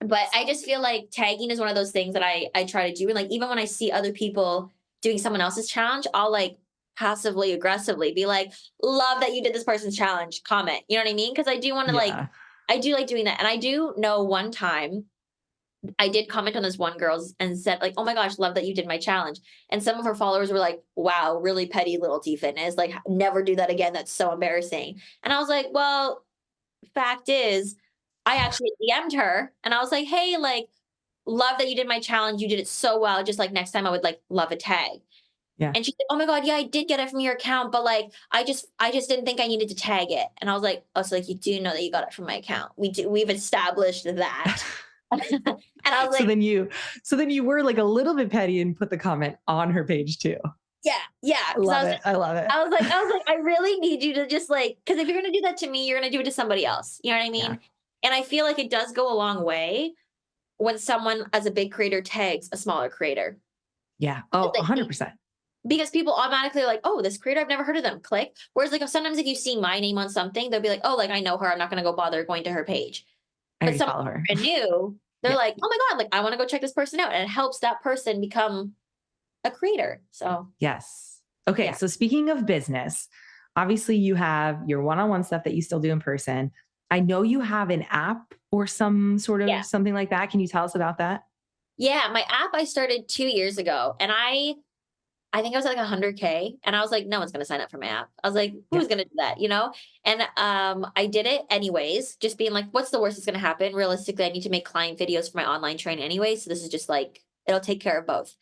But I just feel like tagging is one of those things that I try to do, and, like, even when I see other people doing someone else's challenge, I'll, like, passively aggressively be like, "Love that you did this person's challenge," comment, you know what I mean? Because I do wanna, like Yeah. I do like doing that, and I do know one time, I did comment on this one girl's and said, like, "Oh my gosh, love that you did my challenge," and some of her followers were like, "Wow, really petty little T Fitness, like, never do that again, that's so embarrassing," and I was like, "Well, fact is, I actually DM'd her and I was like, "Hey, like, love that you did my challenge. You did it so well. Just like next time I would like love a tag." Yeah. And she's like, "Oh my God, yeah, I did get it from your account, but like I just didn't think I needed to tag it." And I was like, "Oh, so like you do know that you got it from my account. We've established that." And I was So like, then you so then you were like a little bit petty and put the comment on her page too. "Yeah, yeah." I Because love it. I love it. I really need you to just like, because if you're gonna do that to me, you're gonna do it to somebody else. You know what I Yeah. mean? And I feel like it does go a long way when someone as a big creator tags a smaller creator. Yeah. Oh, Because they 100%. because people automatically are like, "Oh, this creator, I've never heard of them." Click. Whereas like if sometimes if you see my name on something, they'll be like, "Oh, like I know her. I'm not gonna go bother going to her page." I But already someone follow her. brand new, they're Yeah. like, "Oh my God, like I want to go check this person out." And it helps that person become a creator. So Yes. Okay. yeah. So speaking of business, obviously you have your one-on-one stuff that you still do in person. I know you have an app or some sort Yeah. of something like that. Can you tell us about that? Yeah. My app I started 2 years ago and I think I was at like 100K, and I was like, no one's going to sign up for my app. I was like, Yeah. who's going to do that, And I did it anyways, just being like, what's the worst that's going to happen? Realistically, I need to make client videos for my online training anyway, so this is just like, it'll take care of both.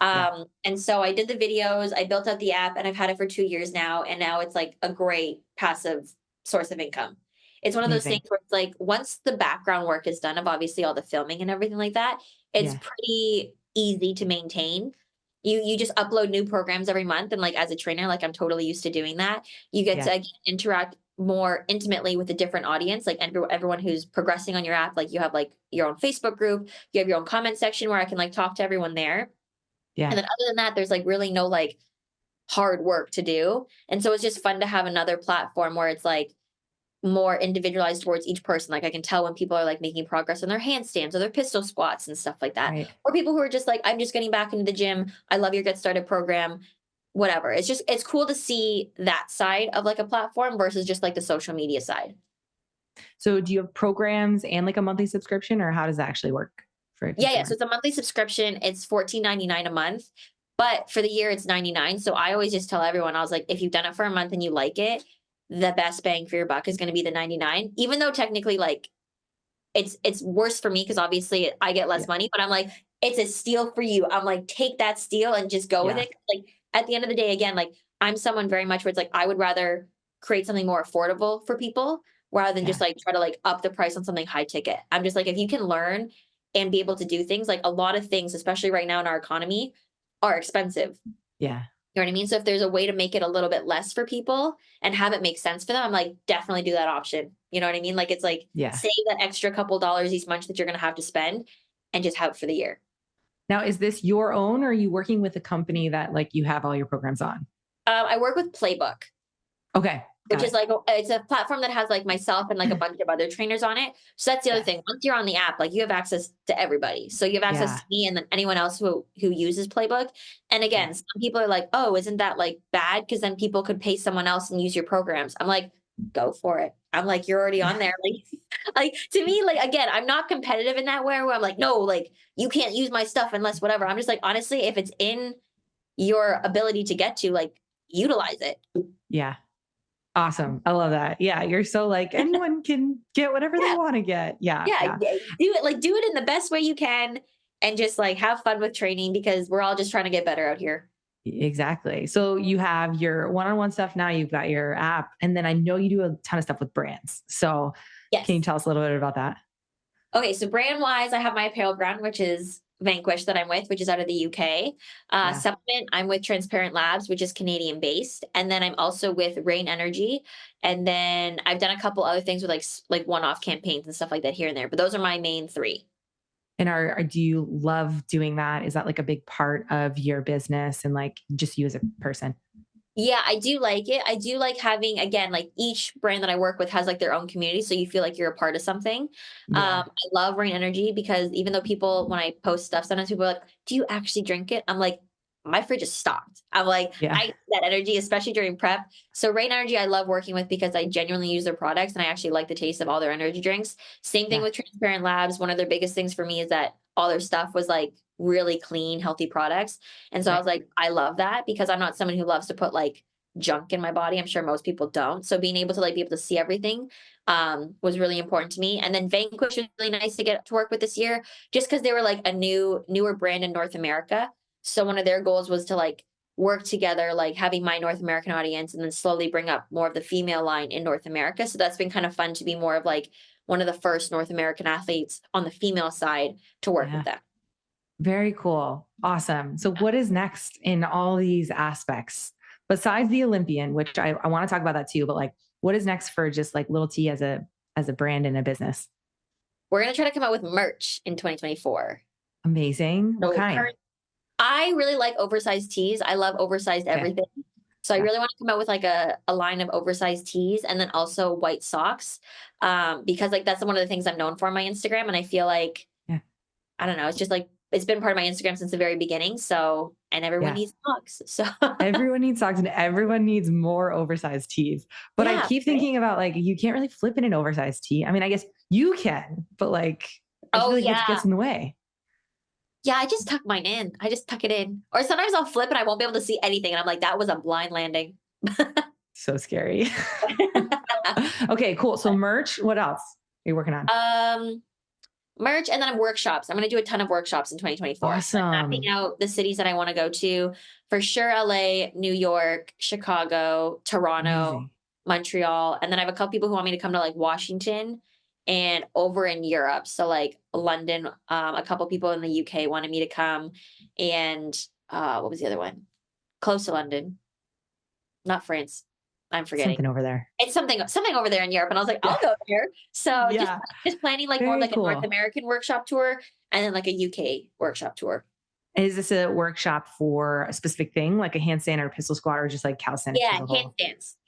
Yeah. And so I did the videos, I built out the app, and I've had it for 2 years now, and now it's like a great passive source of income. It's one of those things Amazing. where it's like, once the background work is done of obviously all the filming and everything like that, it's Yeah. pretty easy to maintain. You just upload new programs every month, and like as a trainer, like I'm totally used to doing that. You get Yeah. to again, interact more intimately with a different audience, like everyone who's progressing on your app. Like you have like your own Facebook group, you have your own comment section where I can like talk to everyone there. Yeah. And then other than that, there's like really no like hard work to do. And so it's just fun to have another platform where it's like more individualized towards each person. Like I can tell when people are like making progress on their handstands or their pistol squats and stuff like that. Right. Or people who are just like, I'm just getting back into the gym. I love your Get Started program, whatever. It's cool to see that side of like a platform versus just like the social media side. So do you have programs and like a monthly subscription, or how does that actually work for a Yeah. consumer? So it's a monthly subscription. It's $14.99 a month, but for the year it's 99. So I always just tell everyone, I was like, if you've done it for a month and you like it, the best bang for your buck is going to be the 99, even though technically like it's worse for me because obviously I get Yeah. less money, but I'm like, it's a steal for you. I'm like, take that steal and just go with Yeah. it. Like at the end of the day, again, like I'm someone very much where it's like I would rather create something more affordable for people rather than just Yeah. like try to like up the price on something high ticket. I'm just like, if you can learn and be able to do things, like a lot of things, especially right now in our economy, are expensive. Yeah. You know what I mean? So if there's a way to make it a little bit less for people and have it make sense for them, I'm like, definitely do that option. You know what I mean? Like it's like Yeah. save that extra couple dollars each month that you're gonna have to spend and just have it for the year. Now, is this your own, or are you working with a company that like you have all your programs on? I work with Playbook, Okay. which Got is it. like it's a platform that has like myself and like a bunch of other trainers on it. So that's the other Yeah. thing. Once you're on the app, like you have access to everybody. So you have access Yeah. to me and then anyone else who uses Playbook. And Yeah. again, some people are like, "Oh, isn't that like bad? Because then people could pay someone else and use your programs." I'm like, "Go for it." I'm like, "You're already on there." Like, like to me, like again, I'm not competitive in that way where I'm like, "No, like you can't use my stuff unless whatever." I'm just like, honestly, if it's in your ability to get to, like, utilize it. Yeah. Awesome. I love that. Yeah. You're so like anyone can get whatever they Yeah. want to get. Yeah. Yeah, Yeah. do it, like, do it in the best way you can and just, like, have fun with training because we're all just trying to get better out here. Exactly. So you have your one-on-one stuff now, you've got your app, and then I know you do a ton of stuff with brands. So can you Yes. tell us a little bit about that? Okay, so brand-wise, I have my apparel brand, which is Vanquish that I'm with, which is out of the UK. Yeah. Supplement, I'm with Transparent Labs, which is Canadian-based, and then I'm also with Rain Energy, and then I've done a couple other things with, like, one-off campaigns and stuff like that here and there, but those are my main 3. And do you love doing that? Is that like a big part of your business and like just you as a person? Yeah, I do like it. I do like having, again, like each brand that I work with has like their own community. So you feel like you're a part of something. Yeah. I love Rain Energy because even though people, when I post stuff, sometimes people are like, do you actually drink it? I'm like, my fridge is stocked. I'm like, Yeah. I need that energy, especially during prep. So Rain Energy, I love working with because I genuinely use their products and I actually like the taste of all their energy drinks. Same thing Yeah. with Transparent Labs. One of their biggest things for me is that all their stuff was like really clean, healthy products. And so I Right. was like, I love that because I'm not someone who loves to put like junk in my body. I'm sure most people don't. So being able to like be able to see everything was really important to me. And then Vanquish was really nice to get to work with this year just because they were like a newer brand in North America. So one of their goals was to like work together, like having my North American audience and then slowly bring up more of the female line in North America. So that's been kind of fun to be more of like one of the first North American athletes on the female side to work Yeah. with them. Very cool. Awesome. So what is next in all these aspects besides the Olympian, which I want to talk about that too, but like what is next for just like Little T as a brand and a business? We're going to try to come out with merch in 2024. Amazing. What So kind? I really like oversized tees. I love oversized Okay. everything. So I Yeah. really want to come out with like a line of oversized tees and then also white socks. Because like that's one of the things I'm known for on my Instagram. And I feel like, Yeah. I don't know, it's just like it's been part of my Instagram since the very beginning. So and everyone Yeah. needs socks. So Everyone needs socks and everyone needs more oversized tees. But I yeah, keep right? thinking about like you can't really flip in an oversized tee. I mean, I guess you can, but like I Oh feel like it yeah. gets in the way. Yeah, I just tuck mine in. I just tuck it in. Or sometimes I'll flip and I won't be able to see anything. And I'm like, that was a blind landing. So scary. Okay, cool. So merch, what else are you working on? um, Merch, and then workshops. I'm going to do a ton of workshops in 2024. So I'm mapping Awesome. out the cities that I want to go to. For sure, LA, New York, Chicago, Toronto, Amazing. Montreal. And then I have a couple people who want me to come to like Washington and over in Europe. So like London, a couple people in the UK wanted me to come. And what was the other one? Close to London, not France. I'm forgetting. Something over there. It's something over there in Europe, and I was like, Yeah. "I'll go there." So Yeah. just planning like more of Very like a North cool. American workshop tour and then like a UK workshop tour. Is this a workshop for a specific thing, like a handstand or a pistol squat, or just like calisthenics Yeah, as a whole?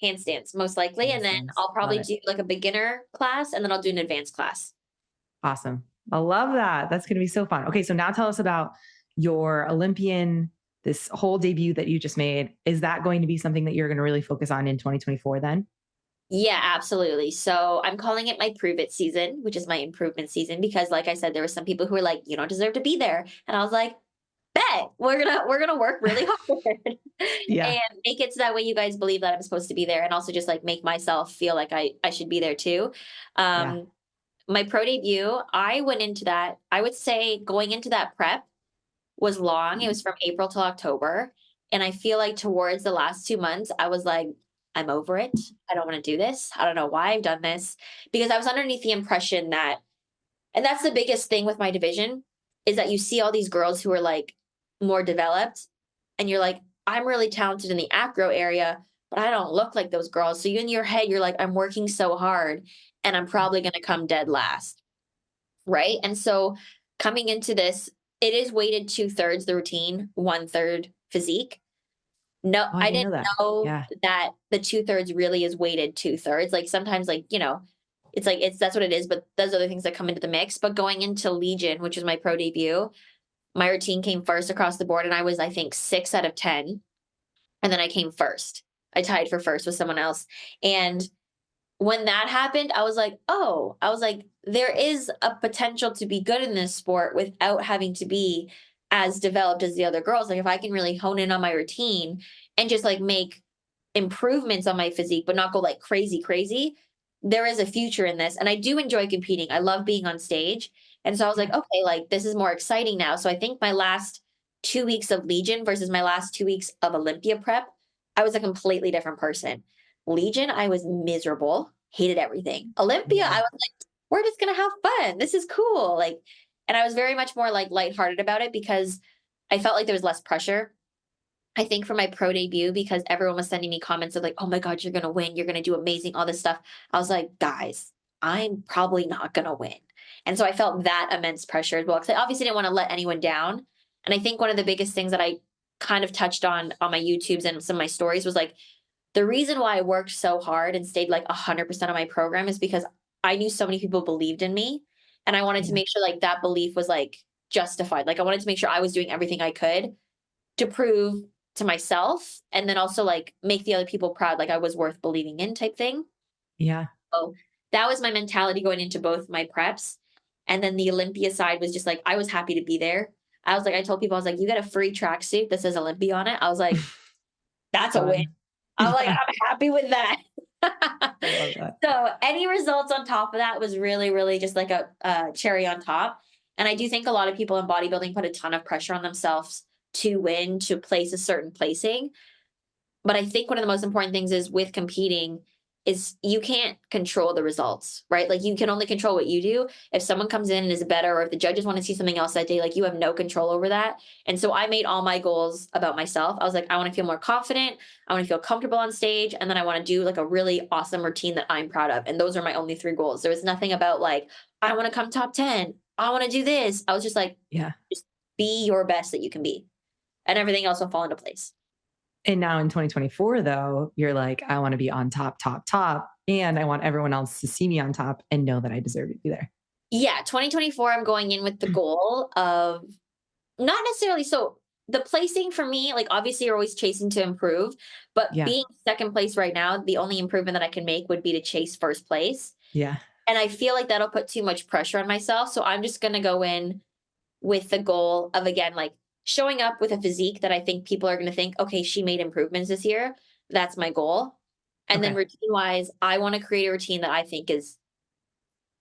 handstands most likely, and then Handstands. I'll Love probably it. do like a beginner class, and then I'll do an advanced class. Awesome. I love that. That's going to be so fun. Okay. So now tell us about your Olympian, this whole debut that you just made. Is that going to be something that you're going to really focus on in 2024 then? Yeah, absolutely. So I'm calling it my prove it season, which is my improvement season, because like I said, there were some people who were like, "You don't deserve to be there," and I was like, bet we're gonna work really hard Yeah. and make it so that way you guys believe that I'm supposed to be there, and also just like make myself feel like I should be there too. Yeah. um my pro debut, I went into that, I would say going into that prep was long. It was from April till October, and I feel like towards the last 2 months I was like, I'm over it. I don't want to do this. I don't know why I've done this, because I was underneath the impression that, and that's the biggest thing with my division, is that you see all these girls who are like more developed, and you're like, I'm really talented in the acro area, but I don't look like those girls. So you in your head, you're like, I'm working so hard and I'm probably going to come dead last. Right. And so coming into this, it is weighted 2/3 the routine, 1/3 physique. No, Oh, I I didn't didn't know that. know Yeah. that the 2/3 really is weighted 2/3. Like sometimes, like, it's like that's what it is, but there's other things that come into the mix. But going into Legion, which is my pro debut, my routine came first across the board, and I was, I think, 6 out of 10. And then I came first. I tied for first with someone else. And when that happened, I was like, oh, I was like, there is a potential to be good in this sport without having to be as developed as the other girls. Like if I can really hone in on my routine and just like make improvements on my physique, but not go like crazy, crazy, there is a future in this. And I do enjoy competing. I love being on stage. And so I was Yeah. like, okay, like this is more exciting now. So I think my last 2 weeks of Legion versus my last 2 weeks of Olympia prep, I was a completely different person. Legion, I was miserable, hated everything. Olympia, I Yeah. was like, we're just gonna have fun. This is cool. Like, and I was very much more like lighthearted about it because I felt like there was less pressure. I think for my pro debut, because everyone was sending me comments of like, oh my God, you're gonna win, you're gonna do amazing, all this stuff. I was like, guys, I'm probably not gonna win. And so I felt that immense pressure as well. Because I obviously didn't want to let anyone down. And I think one of the biggest things that I kind of touched on my YouTubes and some of my stories was like, the reason why I worked so hard and stayed like 100% of my program is because I knew so many people believed in me. And I wanted to Yeah. make sure like that belief was like justified. Like I wanted to make sure I was doing everything I could to prove to myself and then also like make the other people proud, like I was worth believing in type thing. Yeah. So that was my mentality going into both my preps. And then the Olympia side was just like, I was happy to be there. I was like, I told people, I was like, you got a free tracksuit that says Olympia on it. I was like, that's a win. Fun. I'm like, Yeah. I'm happy with that. I love that. So any results on top of that was really, really just like a cherry on top. And I do think a lot of people in bodybuilding put a ton of pressure on themselves to win, to place a certain placing. But I think one of the most important things is with competing is you can't control the results, right? Like you can only control what you do. If someone comes in and is better, or if the judges want to see something else that day, like you have no control over that. And so I made all my goals about myself. I was like, I want to feel more confident. I want to feel comfortable on stage. And then I want to do like a really awesome routine that I'm proud of. And those are my only 3 goals. There was nothing about like, I want to come top 10. I want to do this. I was just like, Yeah. just be your best that you can be. And everything else will fall into place. And now in 2024, though, you're like, I want to be on top, top, top. And I want everyone else to see me on top and know that I deserve to be there. Yeah, 2024, I'm going in with the goal of not necessarily, so the placing for me, like obviously you're always chasing to improve, but Yeah. being second place right now, the only improvement that I can make would be to chase first place. Yeah. And I feel like that'll put too much pressure on myself. So I'm just going to go in with the goal of, again, like showing up with a physique that I think people are going to think, okay, she made improvements this year. That's my goal. And then Okay. routine wise, I want to create a routine that I think is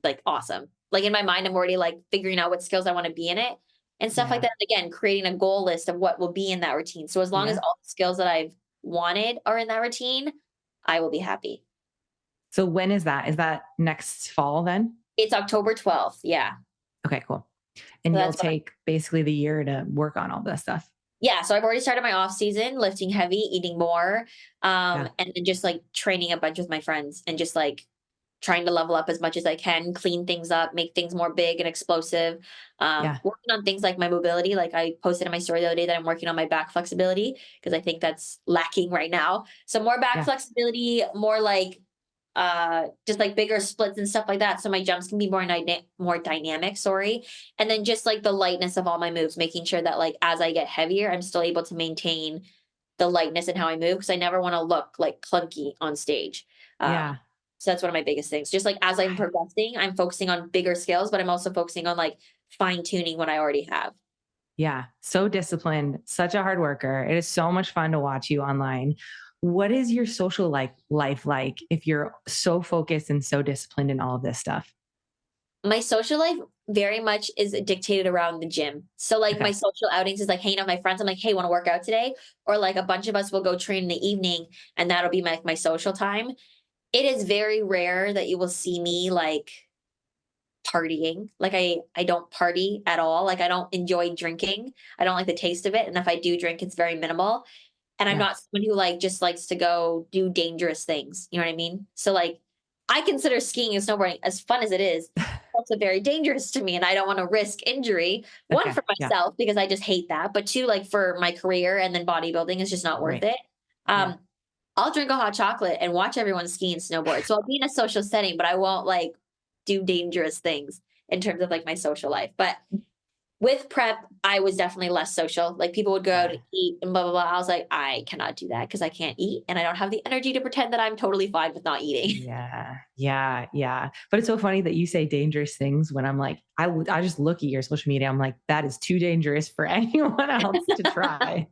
like awesome. Like in my mind, I'm already like figuring out what skills I want to be in it and stuff like Yeah. that. And again, creating a goal list of what will be in that routine. So as long as Yeah. all the skills that I've wanted are in that routine, I will be happy. So when is that? Is that next fall then? It's October 12th. Yeah. Okay, cool. And So you'll that's what take basically the year to work on all this stuff. yeah. So I've already started my off season, lifting heavy, eating more, Yeah. and then just like training a bunch with my friends and just like trying to level up as much as I can, clean things up, make things more big and explosive. Yeah. Working on things like my mobility. Like I posted in my story the other day that I'm working on my back flexibility because I think that's lacking right now. So more back Yeah. flexibility, more like just like bigger splits and stuff like that. So my jumps can be more dynamic, sorry. And then just like the lightness of all my moves, making sure that like as I get heavier, I'm still able to maintain the lightness in how I move because I never want to look like clunky on stage. Yeah. So that's one of my biggest things. Just like as I'm progressing, I'm focusing on bigger scales, but I'm also focusing on like fine tuning what I already have. Yeah. So disciplined, such a hard worker. It is so much fun to watch you online. What is your social life like if you're so focused and so disciplined in all of this stuff? My social life very much is dictated around the gym. So like my Okay. social outings is like hanging out with my friends. I'm like, hey, want to work out today? Or like a bunch of us will go train in the evening and that'll be my social time. It is very rare that you will see me like partying. Like I don't party at all. Like I don't enjoy drinking. I don't like the taste of it. And if I do drink, it's very minimal. And I'm Yeah. not someone who like just likes to go do dangerous things. You know what I mean? So like I consider skiing and snowboarding as fun as it is, also very dangerous to me. And I don't want to risk injury. One Okay. for Yeah. myself because I just hate that. But two, like for my career and then bodybuilding is just not worth Right. it. Yeah. Um, I'll drink a hot chocolate and watch everyone ski and snowboard. So I'll be in a social setting, but I won't like do dangerous things in terms of like my social life. But with prep, I was definitely less social. Like people would go out Yeah. and eat and blah, blah, blah. I was like, I cannot do that because I can't eat and I don't have the energy to pretend that I'm totally fine with not eating. Yeah. Yeah. Yeah. But it's so funny that you say dangerous things when I'm like, I just look at your social media. I'm like, that is too dangerous for anyone else to try.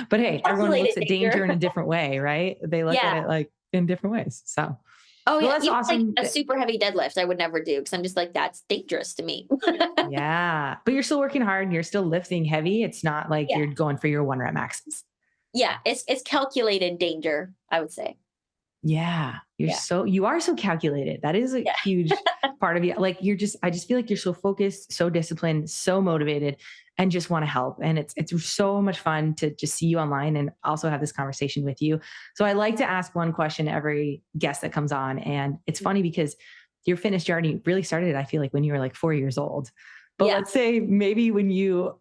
But hey, everyone Calculated looks at danger danger. in a different way, right? They look at Yeah. it like in different ways. So, Oh well, yeah. that's Even like awesome. a super heavy deadlift, I would never do because I'm just like, that's dangerous to me. Yeah. But you're still working hard and you're still lifting heavy. It's not like Yeah. you're going for your 1 rep maxes. Yeah. It's calculated danger, I would say. Yeah. Yeah. You are so calculated. That is a Yeah. huge part of you. Like I just feel like you're so focused, so disciplined, so motivated and just want to help. And it's so much fun to just see you online and also have this conversation with you. So I like to ask one question to every guest that comes on. And it's funny because your fitness journey really started, I feel like when you were like 4 years old. But Yeah. let's say maybe when you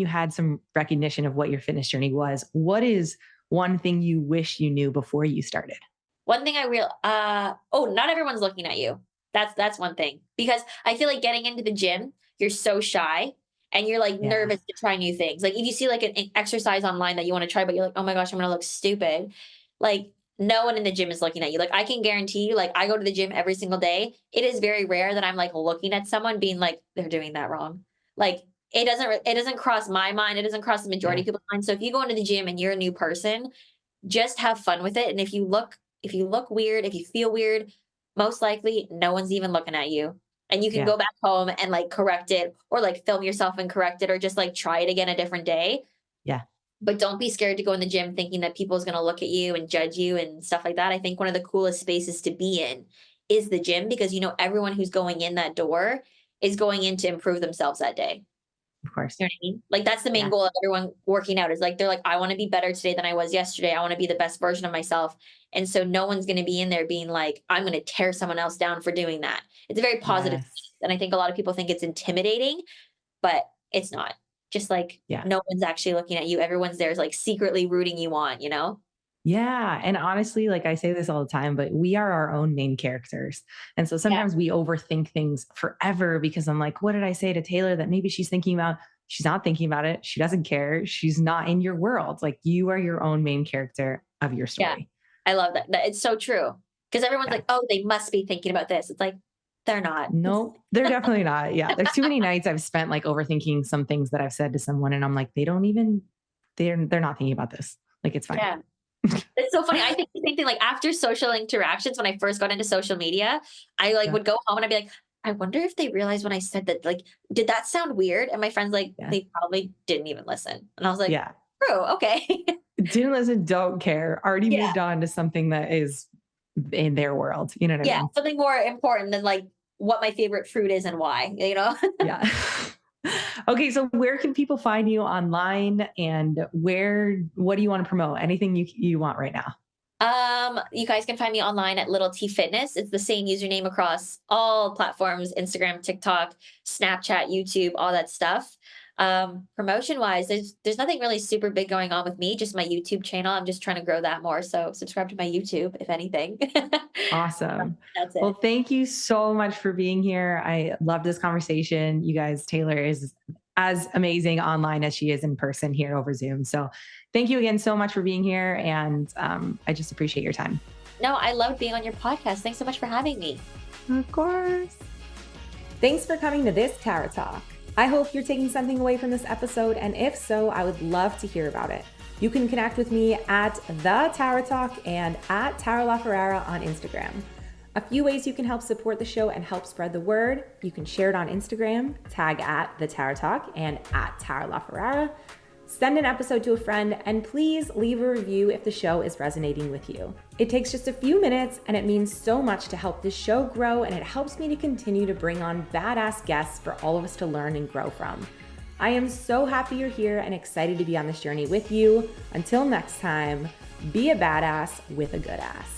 had some recognition of what your fitness journey was, what is one thing you wish you knew before you started? One thing not everyone's looking at you. That's one thing. Because I feel like getting into the gym, you're so shy and you're like Yeah. nervous to try new things. Like if you see like an exercise online that you want to try, but you're like, oh my gosh, I'm gonna look stupid. Like no one in the gym is looking at you. Like I can guarantee you, like I go to the gym every single day. It is very rare that I'm like looking at someone being like, they're doing that wrong. Like it doesn't cross my mind. It doesn't cross the majority Yeah. of people's mind. So if you go into the gym and you're a new person, just have fun with it. And if you look weird, if you feel weird, most likely no one's even looking at you. And you can Yeah. go back home and like correct it or like film yourself and correct it or just like try it again a different day. Yeah. But don't be scared to go in the gym thinking that people's going to look at you and judge you and stuff like that. I think one of the coolest spaces to be in is the gym because everyone who's going in that door is going in to improve themselves that day. Of course. You know what I mean? Like that's the main Yeah. goal of everyone working out is like they're like, I want to be better today than I was yesterday. I want to be the best version of myself. And so no one's going to be in there being like, I'm going to tear someone else down for doing that. It's a very positive Yes. space. And I think a lot of people think it's intimidating, but it's not. Just like Yeah. no one's actually looking at you. Everyone's there is like secretly rooting you on, Yeah. And honestly, like I say this all the time, but we are our own main characters. And so Yeah. sometimes we overthink things forever because I'm like, what did I say to Taylor that maybe she's thinking about? She's not thinking about it. She doesn't care. She's not in your world. Like you are your own main character of your Yeah. story. I love that. It's so true. Because everyone's Yeah. like, oh, they must be thinking about this. It's like, They're not. No, they're definitely not. Yeah. There's too many nights I've spent like overthinking some things that I've said to someone and I'm like, they're not thinking about this. Like, it's fine. Yeah. It's so funny. I think the same thing, like after social interactions, when I first got into social media, I like Yeah. would go home and I'd be like, I wonder if they realized when I said that, like, did that sound weird? And my friends like, Yeah. they probably didn't even listen. And I was like, Yeah. true, okay. Didn't listen, don't care. Already Yeah. moved on to something that is in their world. You know what I Yeah, mean? something more important than like what my favorite fruit is and why, you know? Yeah. Okay. So where can people find you online and what do you want to promote? Anything you want right now? You guys can find me online at Little T Fitness. It's the same username across all platforms, Instagram, TikTok, Snapchat, YouTube, all that stuff. Promotion wise, there's nothing really super big going on with me, just my YouTube channel. I'm just trying to grow that more. So subscribe to my YouTube, if anything. Awesome. That's it. Well, thank you so much for being here. I love this conversation. You guys, Taylor is as amazing online as she is in person here over Zoom. So thank you again so much for being here. And I just appreciate your time. No, I loved being on your podcast. Thanks so much for having me. Of course. Thanks for coming to this Tara Talk. I hope you're taking something away from this episode, and if so, I would love to hear about it. You can connect with me at The Tara Talk and at Tara LaFerrara on Instagram. A few ways you can help support the show and help spread the word. You can share it on Instagram, tag at The Tara Talk and at Tara LaFerrara. Send an episode to a friend, and please leave a review if the show is resonating with you. It takes just a few minutes, and it means so much to help this show grow, and it helps me to continue to bring on badass guests for all of us to learn and grow from. I am so happy you're here and excited to be on this journey with you. Until next time, be a badass with a good ass.